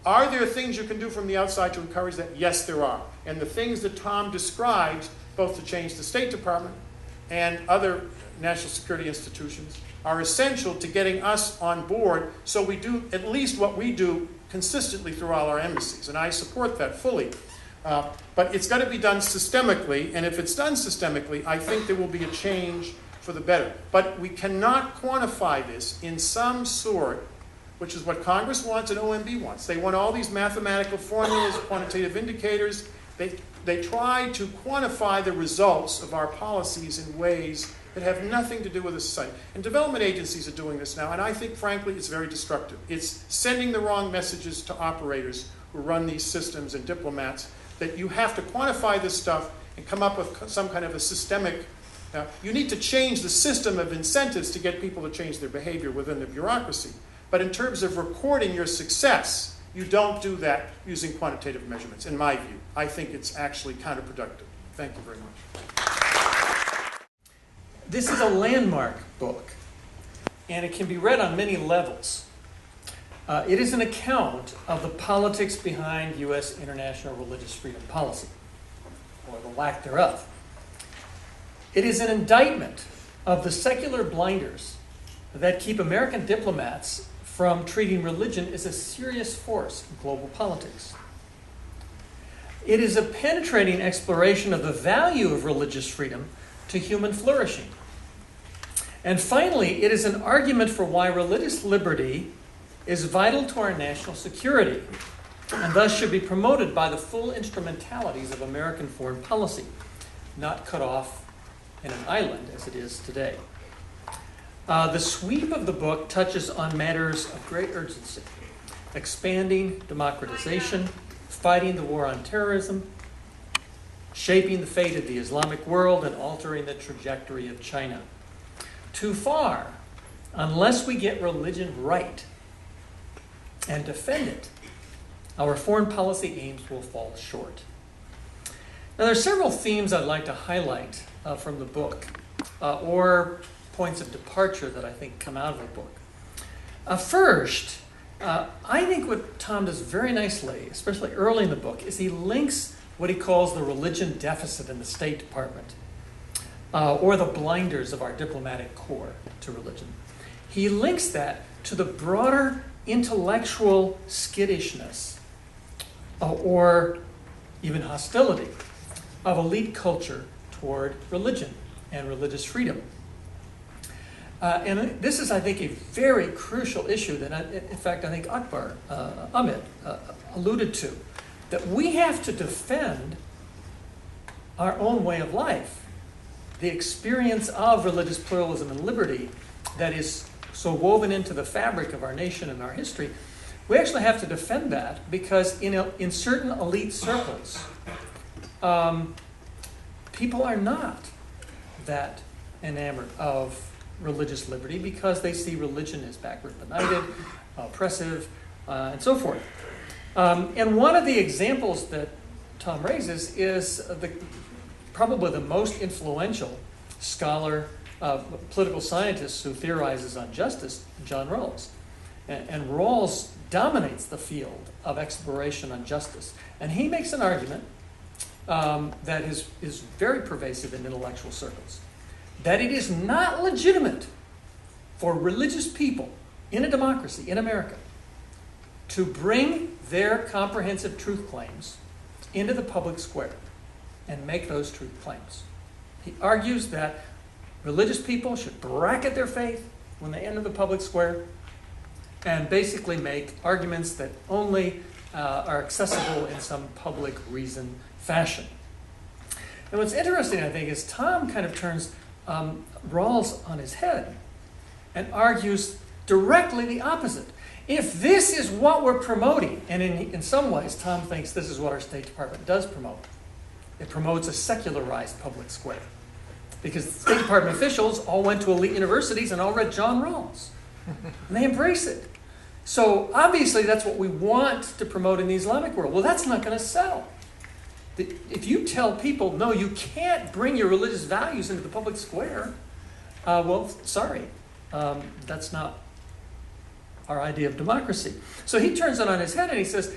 S4: Are there things you can do from the outside to encourage that? Yes, there are. And the things that Tom describes, both to change the State Department and other national security institutions, are essential to getting us on board so we do at least what we do consistently through all our embassies. And I support that fully. But it's got to be done systemically, and if it's done systemically, I think there will be a change for the better. But we cannot quantify this in some sort, which is what Congress wants and OMB wants. They want all these mathematical formulas, quantitative indicators. They try to quantify the results of our policies in ways that have nothing to do with the society. And development agencies are doing this now, and I think, frankly, it's very destructive. It's sending the wrong messages to operators who run these systems and diplomats that you have to quantify this stuff and come up with some kind of a systemic... you need to change the system of incentives to get people to change their behavior within the bureaucracy. But in terms of recording your success, you don't do that using quantitative measurements, in my view. I think it's actually counterproductive. Thank you very much.
S5: This is a landmark book, and it can be read on many levels. It is an account of the politics behind U.S. international religious freedom policy, or the lack thereof. It is an indictment of the secular blinders that keep American diplomats from treating religion as a serious force in global politics. It is a penetrating exploration of the value of religious freedom to human flourishing. And finally, it is an argument for why religious liberty is vital to our national security and thus should be promoted by the full instrumentalities of American foreign policy, not cut off in an island as it is today. The sweep of the book touches on matters of great urgency: expanding democratization, fighting the war on terrorism, shaping the fate of the Islamic world, and altering the trajectory of China. Too far, unless we get religion right and defend it, our foreign policy aims will fall short. Now, there are several themes I'd like to highlight from the book, or points of departure that I think come out of the book. First, I think what Tom does very nicely, especially early in the book, is he links what he calls the religion deficit in the State Department, or the blinders of our diplomatic corps to religion. He links that to the broader intellectual skittishness, or even hostility, of elite culture toward religion and religious freedom. And this is, I think, a very crucial issue that, in fact, I think Ahmed alluded to, that we have to defend our own way of life, the experience of religious pluralism and liberty that is so woven into the fabric of our nation and our history. We actually have to defend that because in certain elite circles, people are not that enamored of religious liberty because they see religion as backward, benighted, oppressive, and so forth. And one of the examples that Tom raises is probably the most influential scholar, political scientist who theorizes on justice, John Rawls. And Rawls dominates the field of exploration on justice. And he makes an argument that is very pervasive in intellectual circles, that it is not legitimate for religious people in a democracy, in America, to bring their comprehensive truth claims into the public square and make those truth claims. He argues that religious people should bracket their faith when they enter the public square and basically make arguments that only are accessible in some public reason fashion. And what's interesting, I think, is Tom kind of turns Rawls on his head and argues directly the opposite. If this is what we're promoting, and in some ways Tom thinks this is what our State Department does promote, it promotes a secularized public square. Because the State Department officials all went to elite universities and all read John Rawls. And they embrace it. So obviously that's what we want to promote in the Islamic world. Well, that's not going to sell. If you tell people, no, you can't bring your religious values into the public square, well, sorry, that's not our idea of democracy. So he turns it on his head and he says,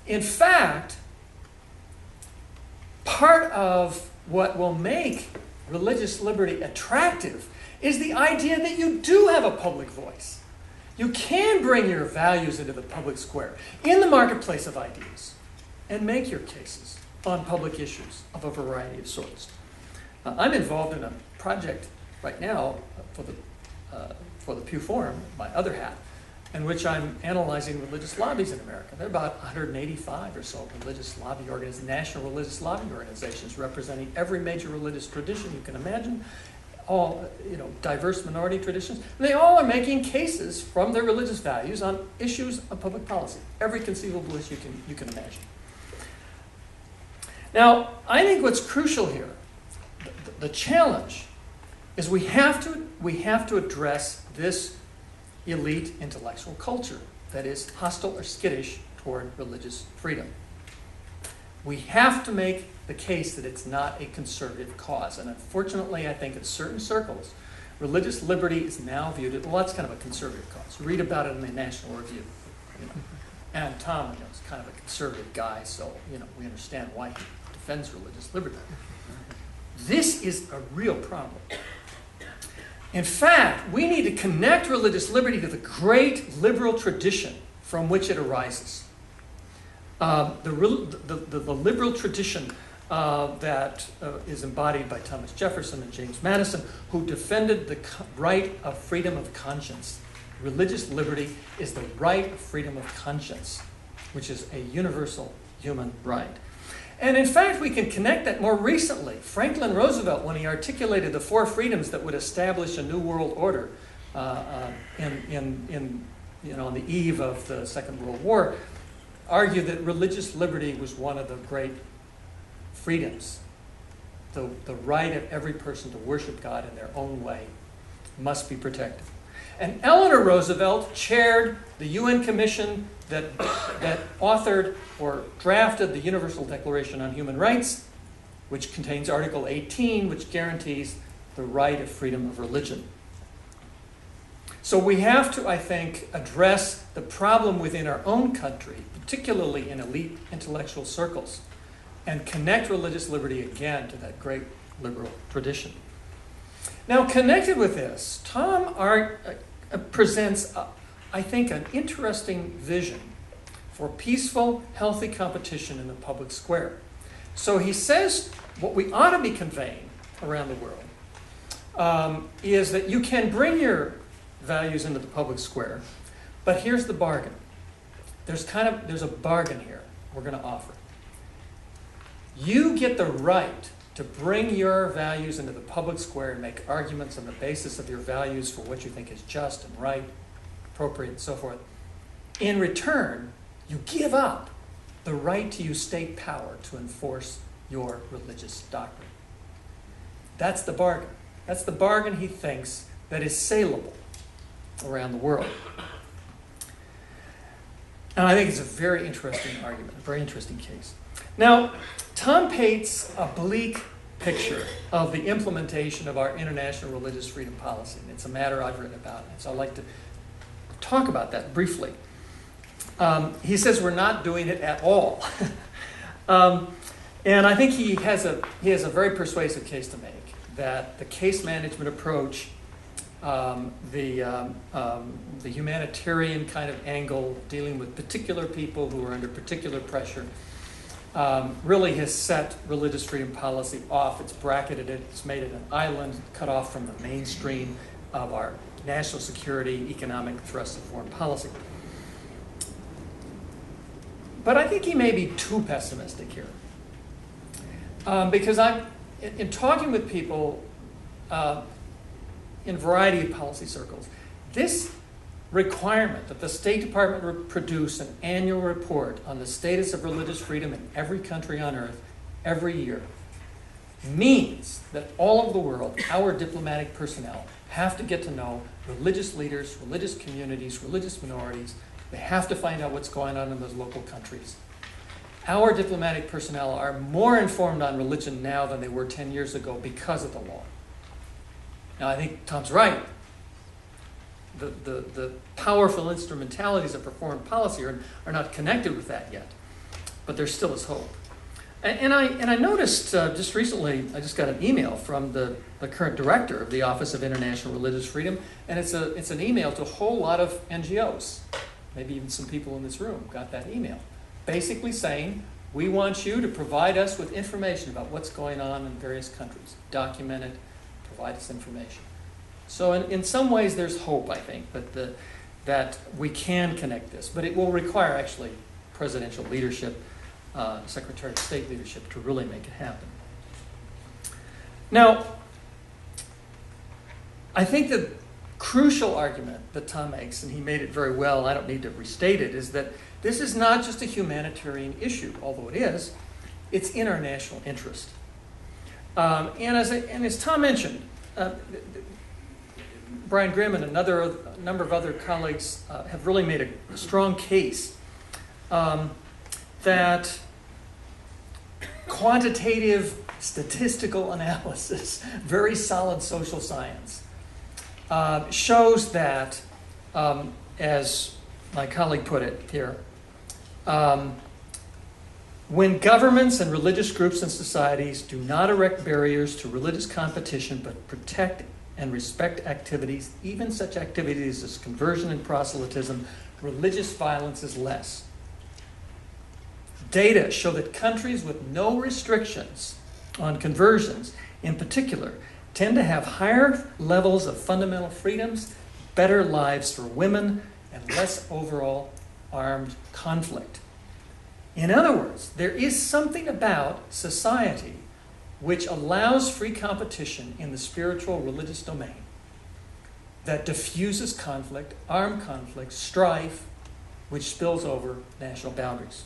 S5: in fact, part of what will make religious liberty attractive is the idea that you do have a public voice. You can bring your values into the public square, in the marketplace of ideas, and make your cases on public issues of a variety of sorts. I'm involved in a project right now for the Pew Forum, my other hat, in which I'm analyzing religious lobbies in America. There are about 185 or so religious lobby organizations, national religious lobby organizations representing every major religious tradition you can imagine, all diverse minority traditions. And they all are making cases from their religious values on issues of public policy, every conceivable issue you can imagine. Now, I think what's crucial here, the challenge, is we have to address this elite intellectual culture that is hostile or skittish toward religious freedom. We have to make the case that it's not a conservative cause. And unfortunately, I think in certain circles, religious liberty is now viewed as, well, that's kind of a conservative cause. Read about it in the National Review. And Tom is kind of a conservative guy, so we understand why he defends religious liberty. This is a real problem. In fact, we need to connect religious liberty to the great liberal tradition from which it arises. The liberal tradition that is embodied by Thomas Jefferson and James Madison, who defended the right of freedom of conscience. Religious liberty is the right of freedom of conscience, which is a universal human right. And in fact, we can connect that more recently. Franklin Roosevelt, when he articulated the 4 freedoms that would establish a new world order on the eve of the Second World War, argued that religious liberty was one of the great freedoms. The right of every person to worship God in their own way must be protected. And Eleanor Roosevelt chaired the UN Commission that authored or drafted the Universal Declaration on Human Rights, which contains Article 18, which guarantees the right of freedom of religion. So we have to, I think, address the problem within our own country, particularly in elite intellectual circles, and connect religious liberty again to that great liberal tradition. Now, connected with this, Tom presents, I think, an interesting vision for peaceful, healthy competition in the public square. So he says what we ought to be conveying around the world is that you can bring your values into the public square, but here's the bargain. There's a bargain here we're going to offer. You get the right to bring your values into the public square and make arguments on the basis of your values for what you think is just and right, appropriate, and so forth. In return, you give up the right to use state power to enforce your religious doctrine. That's the bargain. That's the bargain he thinks that is saleable around the world. And I think it's a very interesting argument, a very interesting case. Now, Tom paints a bleak picture of the implementation of our international religious freedom policy. And it's a matter I've written about, and so I'd like to talk about that briefly. He says we're not doing it at all. And I think he has a very persuasive case to make, that the case management approach, the humanitarian kind of angle, dealing with particular people who are under particular pressure, really has set religious freedom policy off. It's bracketed it. It's made it an island cut off from the mainstream of our national security, economic thrust of foreign policy. But I think he may be too pessimistic here. Because in talking with people in a variety of policy circles, this requirement that the State Department produce an annual report on the status of religious freedom in every country on earth every year means that all over the world, our diplomatic personnel have to get to know religious leaders, religious communities, religious minorities. They have to find out what's going on in those local countries. Our diplomatic personnel are more informed on religion now than they were 10 years ago because of the law. Now, I think Tom's right. The powerful instrumentalities of foreign policy are not connected with that yet, but there still is hope. And I noticed just recently, I just got an email from the current director of the Office of International Religious Freedom, and it's an email to a whole lot of NGOs. Maybe even some people in this room got that email, basically saying, we want you to provide us with information about what's going on in various countries. Document it, provide us information. So in some ways there's hope, I think, that we can connect this. But it will require actually presidential leadership, Secretary of State leadership to really make it happen. Now, I think the crucial argument that Tom makes, and he made it very well, I don't need to restate it, is that this is not just a humanitarian issue, although it is. It's in our national interest. And as Tom mentioned, Brian Grimm and a number of other colleagues have really made a strong case that quantitative statistical analysis, very solid social science, shows that, as my colleague put it here, when governments and religious groups and societies do not erect barriers to religious competition but protect and respect activities, even such activities as conversion and proselytism, religious violence is less. Data show that countries with no restrictions on conversions, in particular, tend to have higher levels of fundamental freedoms, better lives for women, and less overall armed conflict. In other words, there is something about society which allows free competition in the spiritual religious domain that diffuses conflict, armed conflict, strife, which spills over national boundaries.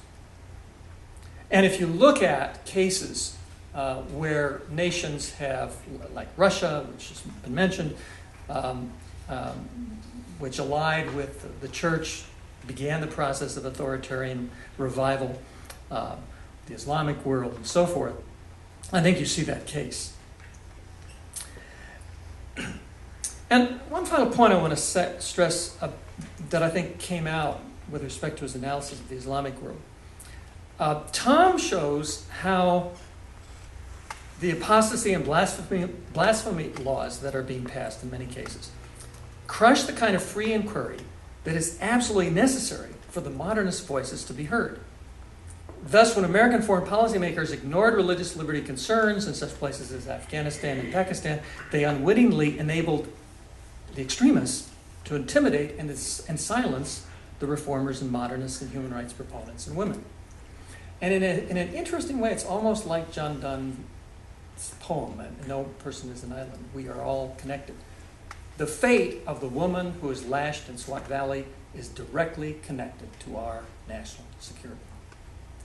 S5: And if you look at cases where nations have, like Russia, which has been mentioned, which allied with the church, began the process of authoritarian revival, the Islamic world, and so forth, I think you see that case. And one final point I want to stress that I think came out with respect to his analysis of the Islamic world. Tom shows how the apostasy and blasphemy laws that are being passed in many cases crush the kind of free inquiry that is absolutely necessary for the modernist voices to be heard. Thus, when American foreign policymakers ignored religious liberty concerns in such places as Afghanistan and Pakistan, they unwittingly enabled the extremists to intimidate and silence the reformers and modernists and human rights proponents and women. And in an interesting way, it's almost like John Donne's poem, "No Person is an Island." We are all connected. The fate of the woman who is lashed in Swat Valley is directly connected to our national security.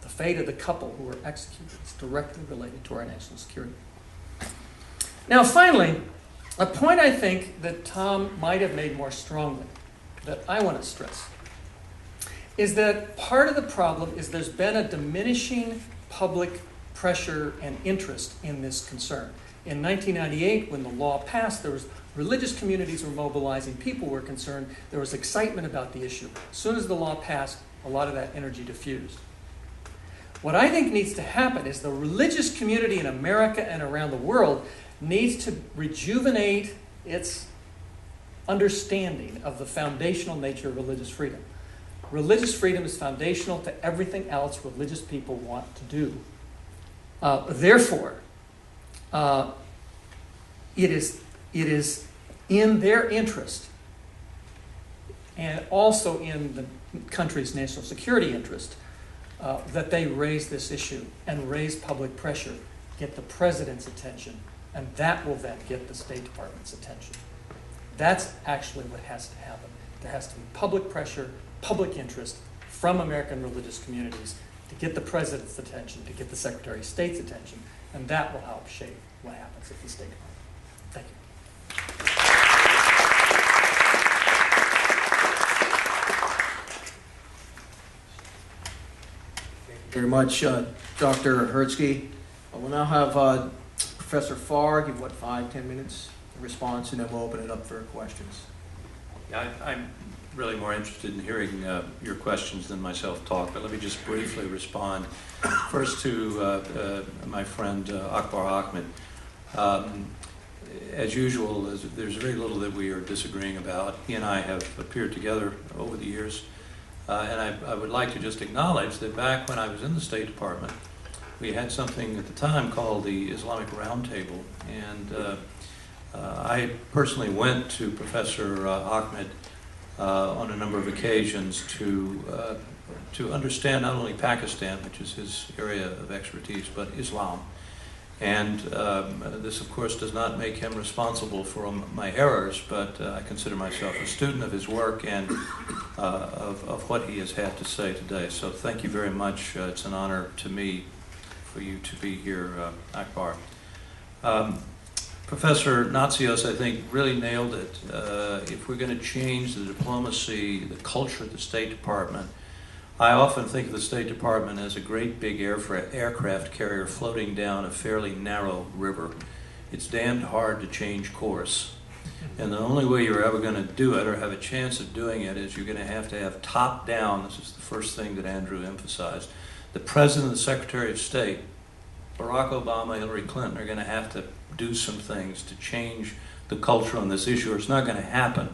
S5: The fate of the couple who were executed is directly related to our national security. Now, finally, a point I think that Tom might have made more strongly, that I want to stress, is that part of the problem is there's been a diminishing public pressure and interest in this concern. In 1998, when the law passed, there was religious communities were mobilizing, people were concerned, there was excitement about the issue. As soon as the law passed, a lot of that energy diffused. What I think needs to happen is the religious community in America and around the world needs to rejuvenate its understanding of the foundational nature of religious freedom. Religious freedom is foundational to everything else religious people want to do. Therefore, it is in their interest, and also in the country's national security interest, that they raise this issue and raise public pressure, get the president's attention, and that will then get the State Department's attention. That's actually what has to happen. There has to be public pressure, public interest from American religious communities to get the president's attention, to get the Secretary of State's attention, and that will help shape what happens at the State Department. Thank you.
S1: Very much, Dr. Hertzke. We'll now have Professor Farr give, 5-10 minutes response, and then we'll open it up for questions.
S2: Yeah, I'm really more interested in hearing your questions than myself talk, but let me just briefly respond. First to my friend Akbar Ahmed. As usual, there's very little that we are disagreeing about. He and I have appeared together over the years, and I would like to just acknowledge that back when I was in the State Department, we had something at the time called the Islamic Roundtable, and I personally went to Professor Ahmed on a number of occasions to understand not only Pakistan, which is his area of expertise, but Islam. And this, of course, does not make him responsible for my errors, but I consider myself a student of his work and of what he has had to say today. So thank you very much. It's an honor to me for you to be here, Akbar. Professor Natsios, I think, really nailed it. If we're going to change the diplomacy, the culture of the State Department, I often think of the State Department as a great big aircraft carrier floating down a fairly narrow river. It's damned hard to change course. And the only way you're ever going to do it or have a chance of doing it is you're going to have top down. This is the first thing that Andrew emphasized. The President and the Secretary of State, Barack Obama, Hillary Clinton, are going to have to do some things to change the culture on this issue, or it's not going to happen.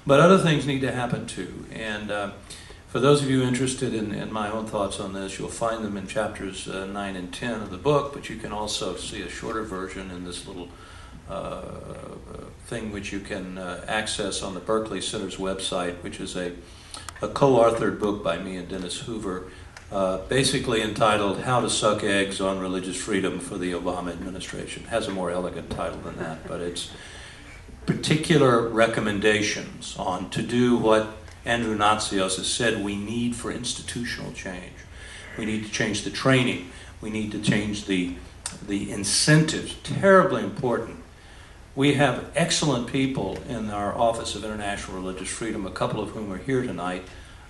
S2: But other things need to happen too. And for those of you interested in my own thoughts on this, you'll find them in chapters 9 and 10 of the book, but you can also see a shorter version in this little thing which you can access on the Berkley Center's website, which is a co-authored book by me and Dennis Hoover, basically entitled How to Suck Eggs on Religious Freedom for the Obama Administration. It has a more elegant title than that, but it's particular recommendations on to do what Andrew Natsios has said we need for institutional change. We need to change the training. We need to change the incentives. Terribly important. We have excellent people in our Office of International Religious Freedom, a couple of whom are here tonight.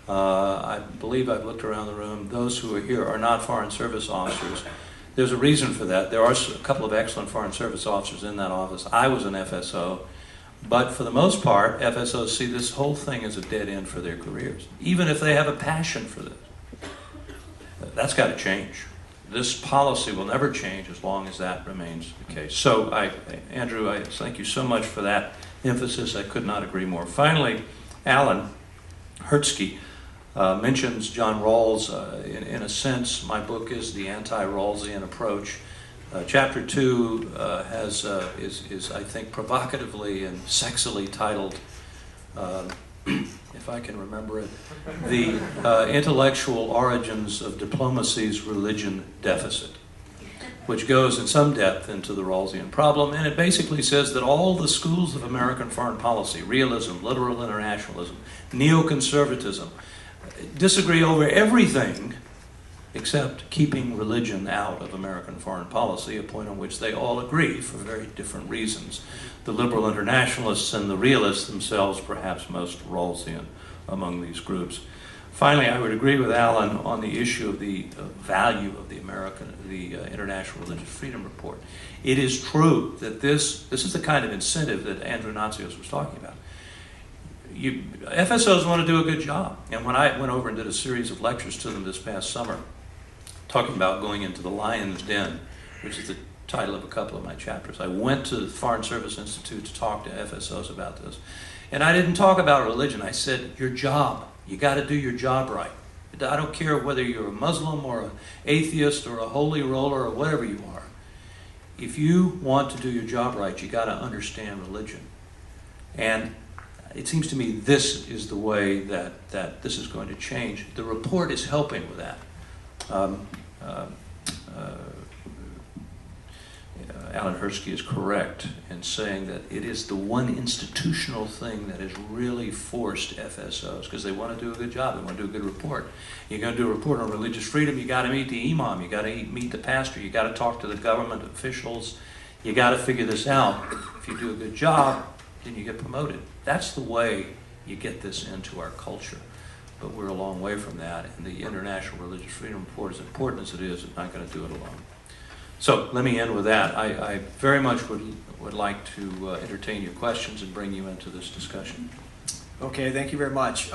S2: I believe I've looked around the room. Those who are here are not Foreign Service officers. There's a reason for that. There are a couple of excellent Foreign Service officers in that office. I was an FSO. But for the most part, FSOs see this whole thing as a dead end for their careers, even if they have a passion for this. That's got to change. This policy will never change as long as that remains the case. So, Andrew, I thank you so much for that emphasis. I could not agree more. Finally, Alan Hertzke, mentions John Rawls. In a sense, my book is the anti-Rawlsian approach. Chapter 2 is, I think, provocatively and sexily titled, if I can remember it, The Intellectual Origins of Diplomacy's Religion Deficit, which goes in some depth into the Rawlsian problem, and it basically says that all the schools of American foreign policy, realism, literal internationalism, neoconservatism, disagree over everything except keeping religion out of American foreign policy, a point on which they all agree for very different reasons. The liberal internationalists and the realists themselves perhaps most Rawlsian among these groups. Finally, I would agree with Alan on the issue of the value of the International Religious Freedom Report. It is true that this is the kind of incentive that Andrew Natsios was talking about. FSOs want to do a good job. And when I went over and did a series of lectures to them this past summer, talking about going into the lion's den, which is the title of a couple of my chapters, I went to the Foreign Service Institute to talk to FSOs about this. And I didn't talk about religion. I said, your job. You got to do your job right. I don't care whether you're a Muslim or an atheist or a holy roller or whatever you are. If you want to do your job right, you got to understand religion. And it seems to me this is the way that this is going to change. The report is helping with that. Alan Hersky is correct in saying that it is the one institutional thing that has really forced FSOs, because they want to do a good job, they want to do a good report. You're going to do a report on religious freedom, you got to meet the imam, you got to meet the pastor, you got to talk to the government officials, you got to figure this out. If you do a good job, then you get promoted. That's the way you get this into our culture. But we're a long way from that, and the International Religious Freedom Report, as important as it is not going to do it alone. So let me end with that. I very much would like to entertain your questions and bring you into this discussion.
S1: Okay, thank you very much.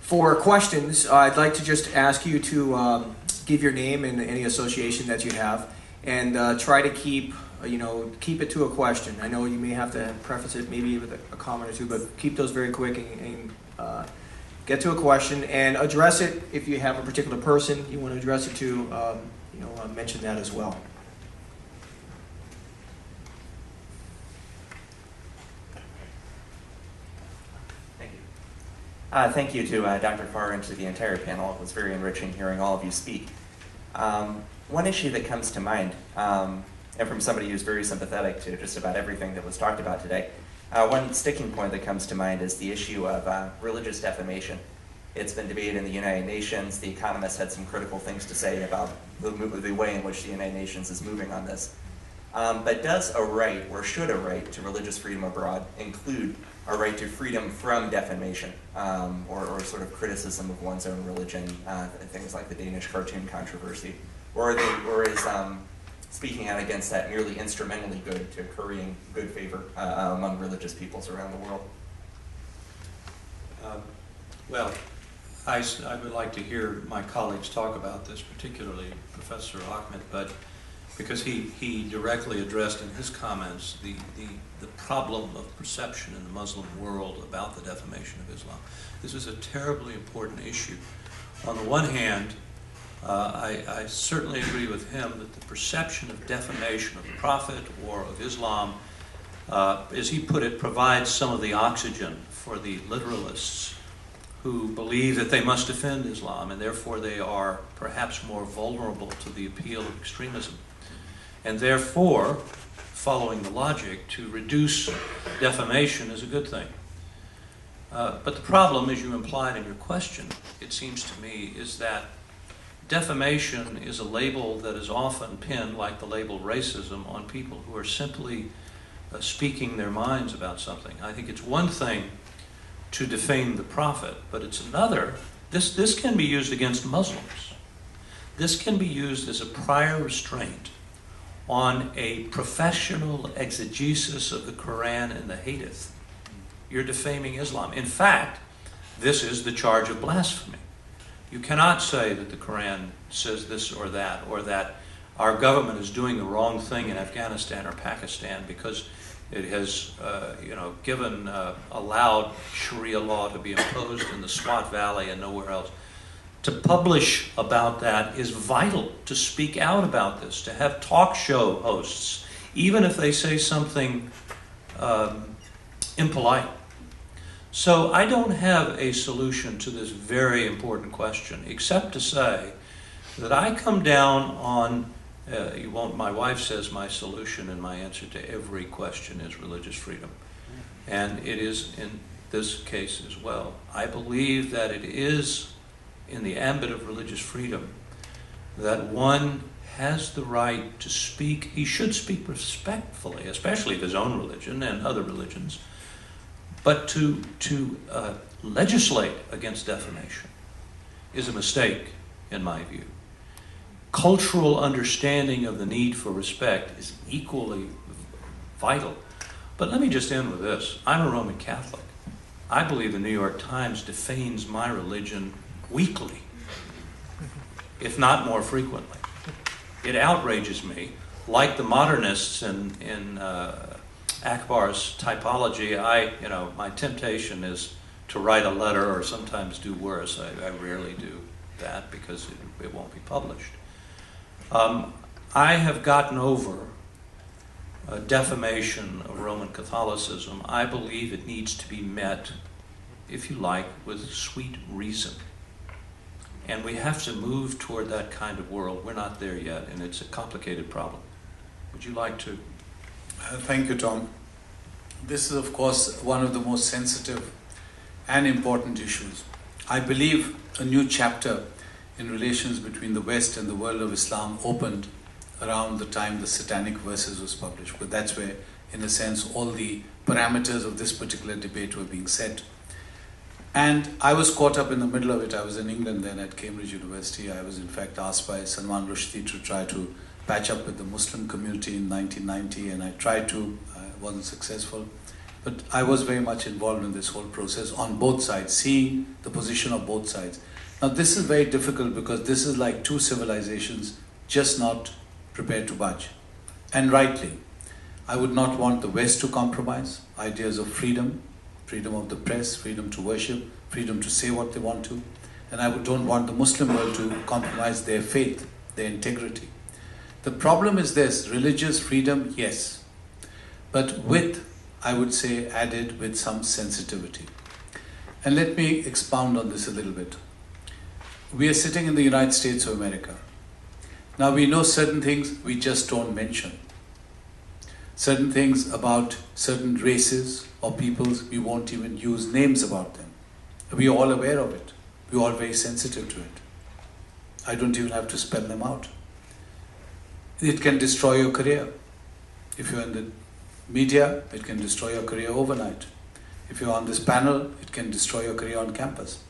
S1: For questions, I'd like to just ask you to give your name and any association that you have, and try to keep it to a question. I know you may have to preface it maybe with a comment or two, but keep those very quick and get to a question and address it. If you have a particular person you want to address it to, mention that as well.
S6: Thank you. Thank you to Dr. Farr and to the entire panel. It was very enriching hearing all of you speak. One issue that comes to mind, and from somebody who's very sympathetic to just about everything that was talked about today, one sticking point that comes to mind is the issue of religious defamation. It's been debated in the United Nations. The Economist had some critical things to say about the way in which the United Nations is moving on this. But does a right, or should a right, to religious freedom abroad include a right to freedom from defamation, or sort of criticism of one's own religion, things like the Danish cartoon controversy? Or is speaking out against that merely instrumentally good to currying good favor among religious peoples around the world?
S2: Well, I would like to hear my colleagues talk about this, particularly Professor Ahmed, but because he directly addressed in his comments the problem of perception in the Muslim world about the defamation of Islam. This is a terribly important issue. On the one hand, I certainly agree with him that the perception of defamation of the Prophet or of Islam, as he put it, provides some of the oxygen for the literalists who believe that they must defend Islam, and therefore they are perhaps more vulnerable to the appeal of extremism. And therefore, following the logic, to reduce defamation is a good thing. But the problem, as you implied in your question, it seems to me, is that defamation is a label that is often pinned, like the label racism, on people who are simply speaking their minds about something. I think it's one thing to defame the Prophet, but it's another. This can be used against Muslims. This can be used as a prior restraint on a professional exegesis of the Quran and the Hadith. You're defaming Islam. In fact, this is the charge of blasphemy. You cannot say that the Quran says this or that our government is doing the wrong thing in Afghanistan or Pakistan because It has, allowed Sharia law to be imposed in the Swat Valley and nowhere else. To publish about that is vital, to speak out about this, to have talk show hosts, even if they say something impolite. So I don't have a solution to this very important question, except to say that I come down on, my wife says my solution and my answer to every question is religious freedom. And it is in this case as well. I believe that it is in the ambit of religious freedom that one has the right to speak. He should speak respectfully, especially of his own religion and other religions, but to legislate against defamation is a mistake, in my view. Cultural understanding of the need for respect is equally vital. But let me just end with this. I'm a Roman Catholic. I believe the New York Times defames my religion weekly, if not more frequently. It outrages me. Like the modernists in Akbar's typology, my temptation is to write a letter or sometimes do worse. I rarely do that because it won't be published. I have gotten over defamation of Roman Catholicism. I believe it needs to be met, if you like, with sweet reason. And we have to move toward that kind of world. We're not there yet, and it's a complicated problem. Would you like to?
S3: Thank you, Tom. This is, of course, one of the most sensitive and important issues. I believe a new chapter in relations between the West and the world of Islam opened around the time the Satanic Verses was published. But that's where, in a sense, all the parameters of this particular debate were being set. And I was caught up in the middle of it. I was in England then at Cambridge University. I was in fact asked by Salman Rushdie to try to patch up with the Muslim community in 1990, and I tried to, wasn't successful. But I was very much involved in this whole process on both sides, seeing the position of both sides. Now this is very difficult because this is like two civilizations just not prepared to budge. And rightly, I would not want the West to compromise ideas of freedom, freedom of the press, freedom to worship, freedom to say what they want to. And I don't want the Muslim world to compromise their faith, their integrity. The problem is this: religious freedom, yes, but with, I would say, added with some sensitivity. And let me expound on this a little bit. We are sitting in the United States of America. Now we know certain things we just don't mention. Certain things about certain races or peoples, we won't even use names about them. We are all aware of it. We are all very sensitive to it. I don't even have to spell them out. It can destroy your career. If you're in the media, it can destroy your career overnight. If you're on this panel, it can destroy your career on campus.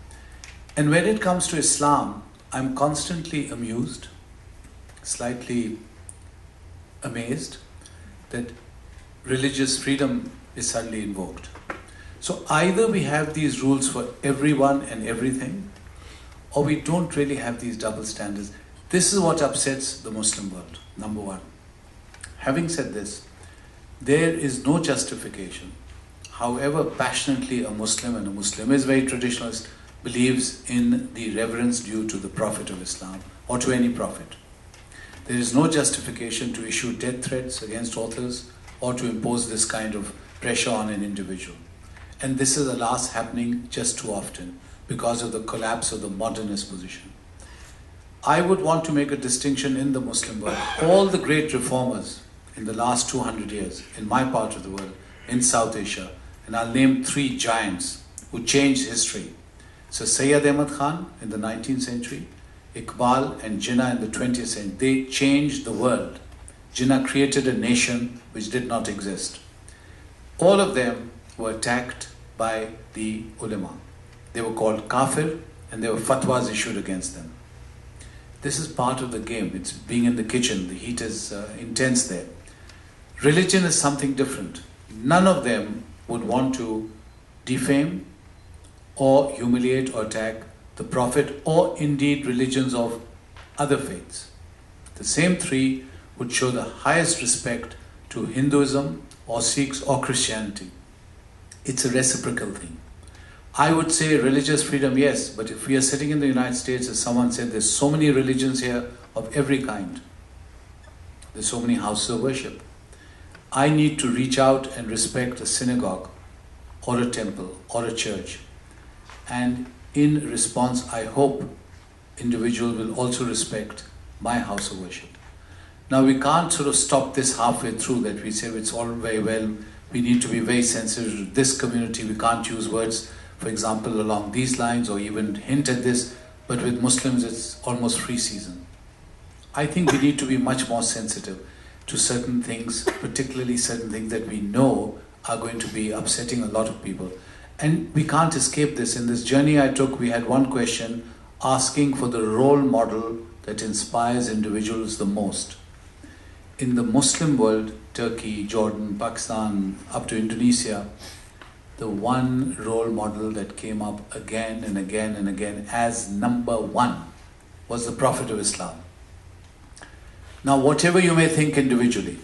S3: And when it comes to Islam, I'm constantly amused, slightly amazed that religious freedom is suddenly invoked. So either we have these rules for everyone and everything, or we don't really have these double standards. This is what upsets the Muslim world, number one. Having said this, there is no justification, however passionately a Muslim, and a Muslim is very traditionalist, believes in the reverence due to the Prophet of Islam or to any prophet. There is no justification to issue death threats against authors or to impose this kind of pressure on an individual. And this is, alas, happening just too often because of the collapse of the modernist position. I would want to make a distinction in the Muslim world. All the great reformers in the last 200 years, in my part of the world, in South Asia, and I'll name three giants who changed history. So Sayyid Ahmad Khan in the 19th century, Iqbal and Jinnah in the 20th century, they changed the world. Jinnah created a nation which did not exist. All of them were attacked by the ulama. They were called kafir and there were fatwas issued against them. This is part of the game. It's being in the kitchen. The heat is intense there. Religion is something different. None of them would want to defame or humiliate or attack the Prophet or indeed religions of other faiths. The same three would show the highest respect to Hinduism, or Sikhs or Christianity. It's a reciprocal thing. I would say religious freedom, yes, but if we are sitting in the United States, as someone said, there's so many religions here of every kind. There's so many houses of worship. I need to reach out and respect a synagogue or a temple or a church. And in response, I hope individuals will also respect my house of worship. Now, we can't sort of stop this halfway through, that we say it's all very well, we need to be very sensitive to this community, we can't use words, for example, along these lines or even hint at this, but with Muslims it's almost free season. I think we need to be much more sensitive to certain things, particularly certain things that we know are going to be upsetting a lot of people. And we can't escape this. In this journey I took, we had one question asking for the role model that inspires individuals the most. In the Muslim world, Turkey, Jordan, Pakistan, up to Indonesia, the one role model that came up again and again and again as number one was the Prophet of Islam. Now, whatever you may think individually,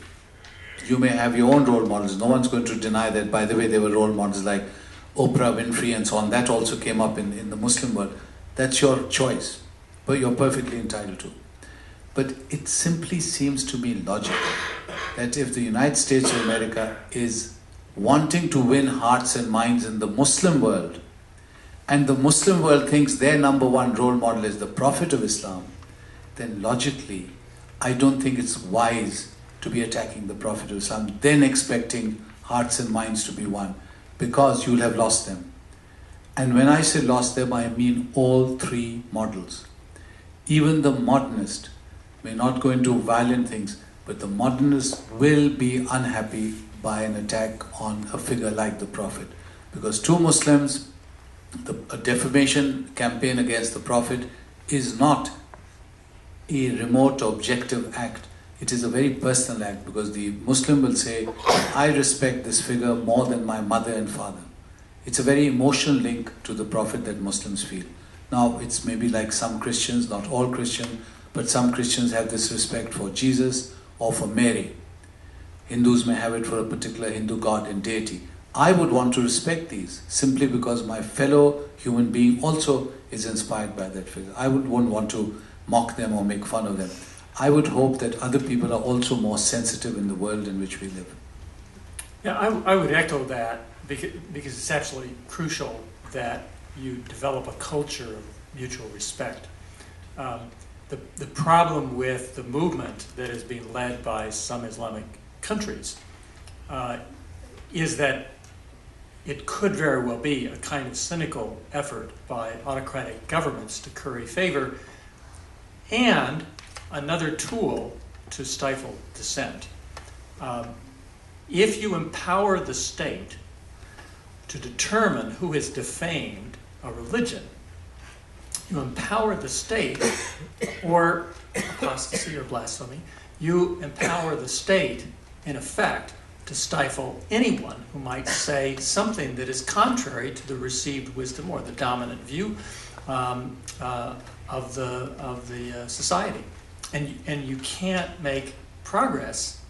S3: you may have your own role models. No one's going to deny that. By the way, there were role models like Oprah Winfrey and so on. That also came up in the Muslim world. That's your choice, but you're perfectly entitled to. But it simply seems to me logical that if the United States of America is wanting to win hearts and minds in the Muslim world, and the Muslim world thinks their number one role model is the Prophet of Islam, then logically, I don't think it's wise to be attacking the Prophet of Islam, then expecting hearts and minds to be won, because you'll have lost them. And when I say lost them, I mean all three models. Even the modernist may not go into violent things, but the modernist will be unhappy by an attack on a figure like the Prophet. Because to Muslims, a defamation campaign against the Prophet is not a remote objective act. It is a very personal act, because the Muslim will say, I respect this figure more than my mother and father. It's a very emotional link to the Prophet that Muslims feel. Now, it's maybe like some Christians, not all Christians, but some Christians have this respect for Jesus or for Mary. Hindus may have it for a particular Hindu god and deity. I would want to respect these simply because my fellow human being also is inspired by that figure. I wouldn't want to mock them or make fun of them. I would hope that other people are also more sensitive in the world in which we live.
S5: Yeah, I would echo that because it's absolutely crucial that you develop a culture of mutual respect. The problem with the movement that is being led by some Islamic countries is that it could very well be a kind of cynical effort by autocratic governments to curry favor and another tool to stifle dissent. If you empower the state to determine who has defamed a religion, you empower the state, or apostasy or blasphemy, you empower the state, in effect, to stifle anyone who might say something that is contrary to the received wisdom or the dominant view of the society. And you can't make progress.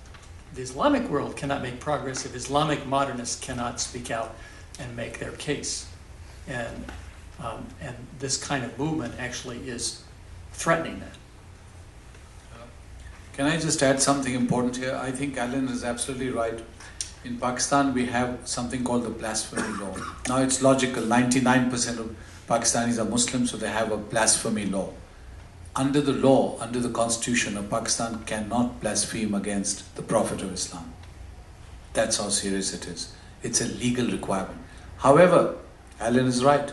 S5: The Islamic world cannot make progress if Islamic modernists cannot speak out and make their case. And this kind of movement actually is threatening that.
S3: Can I just add something important here? I think Alan is absolutely right. In Pakistan, we have something called the blasphemy law. Now, it's logical. 99% of Pakistanis are Muslims, so they have a blasphemy law. Under the law, under the constitution of Pakistan, cannot blaspheme against the Prophet of Islam. That's how serious it is. It's a legal requirement. However, Alan is right.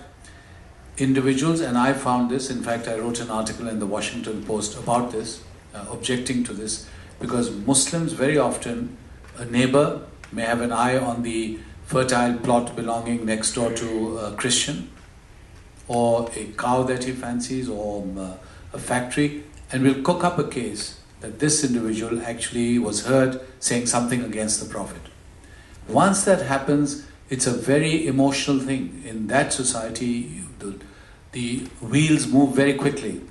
S3: Individuals, and I found this, in fact, I wrote an article in the Washington Post about this, objecting to this, because Muslims very often, a neighbor may have an eye on the fertile plot belonging next door to a Christian, or a cow that he fancies, or a factory, and will cook up a case that this individual actually was heard saying something against the Prophet. Once that happens, it's a very emotional thing. In that society, the wheels move very quickly.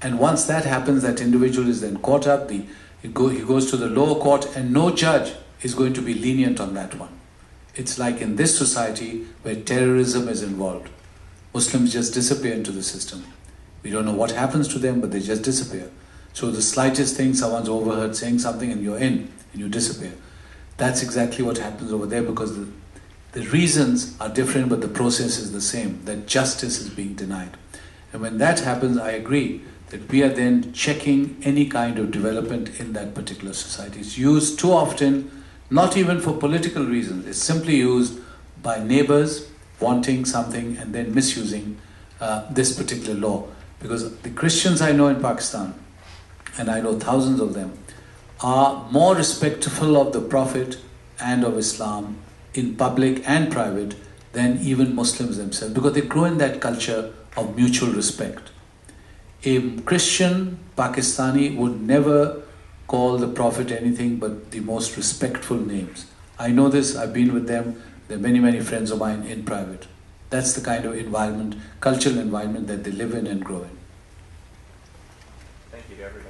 S3: And once that happens, that individual is then caught up, he goes to the lower court, and no judge is going to be lenient on that one. It's like in this society where terrorism is involved. Muslims just disappear into the system. We don't know what happens to them, but they just disappear. So the slightest thing, someone's overheard saying something and you're in and you disappear. That's exactly what happens over there, because the reasons are different, but the process is the same, that justice is being denied. And when that happens, I agree that we are then checking any kind of development in that particular society. It's used too often, not even for political reasons. It's simply used by neighbors wanting something and then misusing this particular law. Because the Christians I know in Pakistan, and I know thousands of them, are more respectful of the Prophet and of Islam in public and private than even Muslims themselves, because they grow in that culture of mutual respect. A Christian Pakistani would never call the Prophet anything but the most respectful names. I know this, I've been with them, there are many, many friends of mine in private. That's the kind of environment, cultural environment that they live in and grow in.
S6: Thank you to everybody.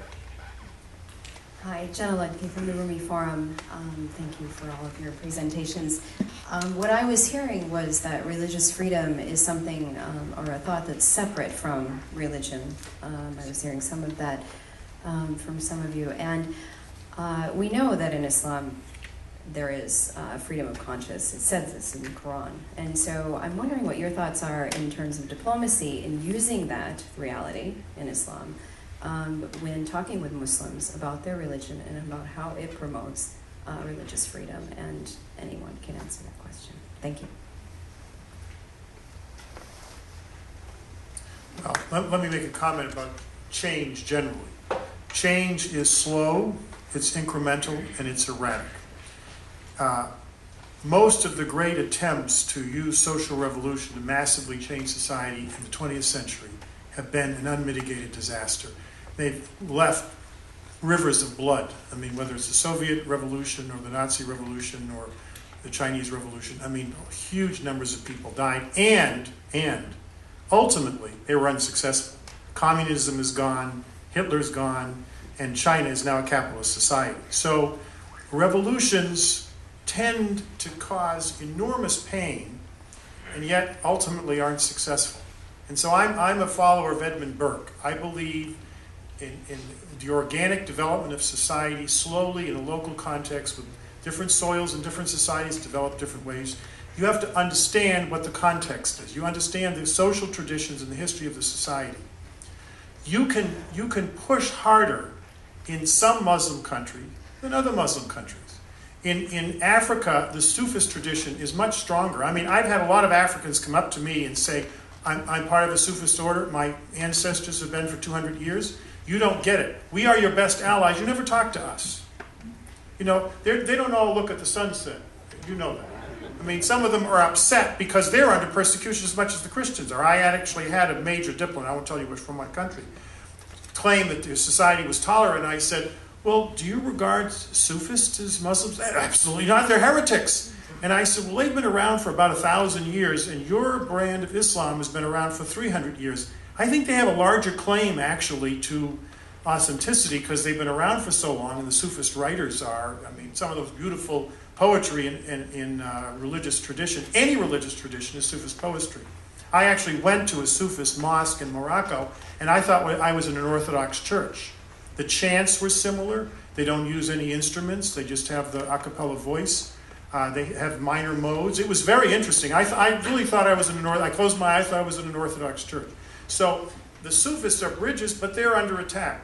S7: Hi, Jenna Ludke from the Rumi Forum. Thank you for all of your presentations. What I was hearing was that religious freedom is something, or a thought that's separate from religion. I was hearing some of that from some of you. And we know that in Islam there is freedom of conscience. It says this in the Quran. And so I'm wondering what your thoughts are in terms of diplomacy in using that reality in Islam when talking with Muslims about their religion and about how it promotes religious freedom, and anyone can answer that question. Thank you.
S4: Well, let me make a comment about change generally. Change is slow, it's incremental, and it's erratic. Most of the great attempts to use social revolution to massively change society in the 20th century have been an unmitigated disaster. They've left rivers of blood. I mean, whether it's the Soviet Revolution or the Nazi Revolution or the Chinese Revolution, I mean, huge numbers of people died, and ultimately they were unsuccessful. Communism is gone, Hitler's gone, and China is now a capitalist society. So revolutions tend to cause enormous pain and yet ultimately aren't successful. And so I'm a follower of Edmund Burke. I believe in the organic development of society slowly in a local context with different soils and different societies develop different ways. You have to understand what the context is. You understand the social traditions and the history of the society. You can push harder in some Muslim country than other Muslim countries. In Africa, the Sufist tradition is much stronger. I mean, I've had a lot of Africans come up to me and say, I'm part of a Sufist order. My ancestors have been for 200 years. You don't get it. We are your best allies. You never talk to us. You know, they don't all look at the sunset. You know that. I mean, some of them are upset because they're under persecution as much as the Christians are. I actually had a major diplomat, I won't tell you which from what country, claim that the society was tolerant. I said, well, do you regard Sufists as Muslims? Absolutely not. They're heretics. And I said, well, they've been around for about 1,000 years, and your brand of Islam has been around for 300 years. I think they have a larger claim, actually, to authenticity because they've been around for so long, and the Sufist writers are, I mean, some of those beautiful poetry in religious tradition, any religious tradition is Sufist poetry. I actually went to a Sufist mosque in Morocco, and I thought I was in an Orthodox church. The chants were similar. They don't use any instruments. They just have the a cappella voice. They have minor modes. It was very interesting. I really thought I was in I closed my eyes, thought I was in an Orthodox church. So the Sufists are bridges, but they're under attack.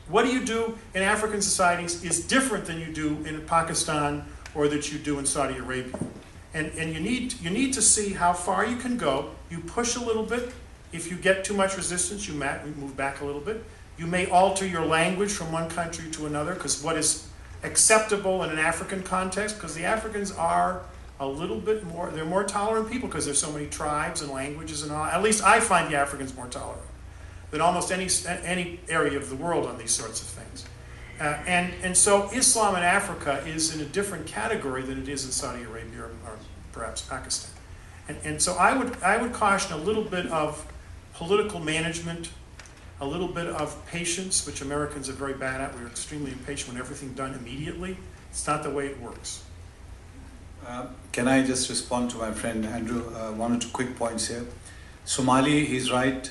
S4: What do you do in African societies is different than you do in Pakistan or that you do in Saudi Arabia. And you need to see how far you can go. You push a little bit. If you get too much resistance, you move back a little bit. You may alter your language from one country to another, because what is acceptable in an African context, because the Africans are a little bit more, they're more tolerant people because there's so many tribes and languages and all. At least I find the Africans more tolerant than almost any area of the world on these sorts of things. And so Islam in Africa is in a different category than it is in Saudi Arabia or perhaps Pakistan. And so I would caution a little bit of political management, a little bit of patience, which Americans are very bad at. We're extremely impatient when everything's done immediately. It's not the way it works.
S3: Can I just respond to my friend Andrew? One or two quick points here. Somali, he's right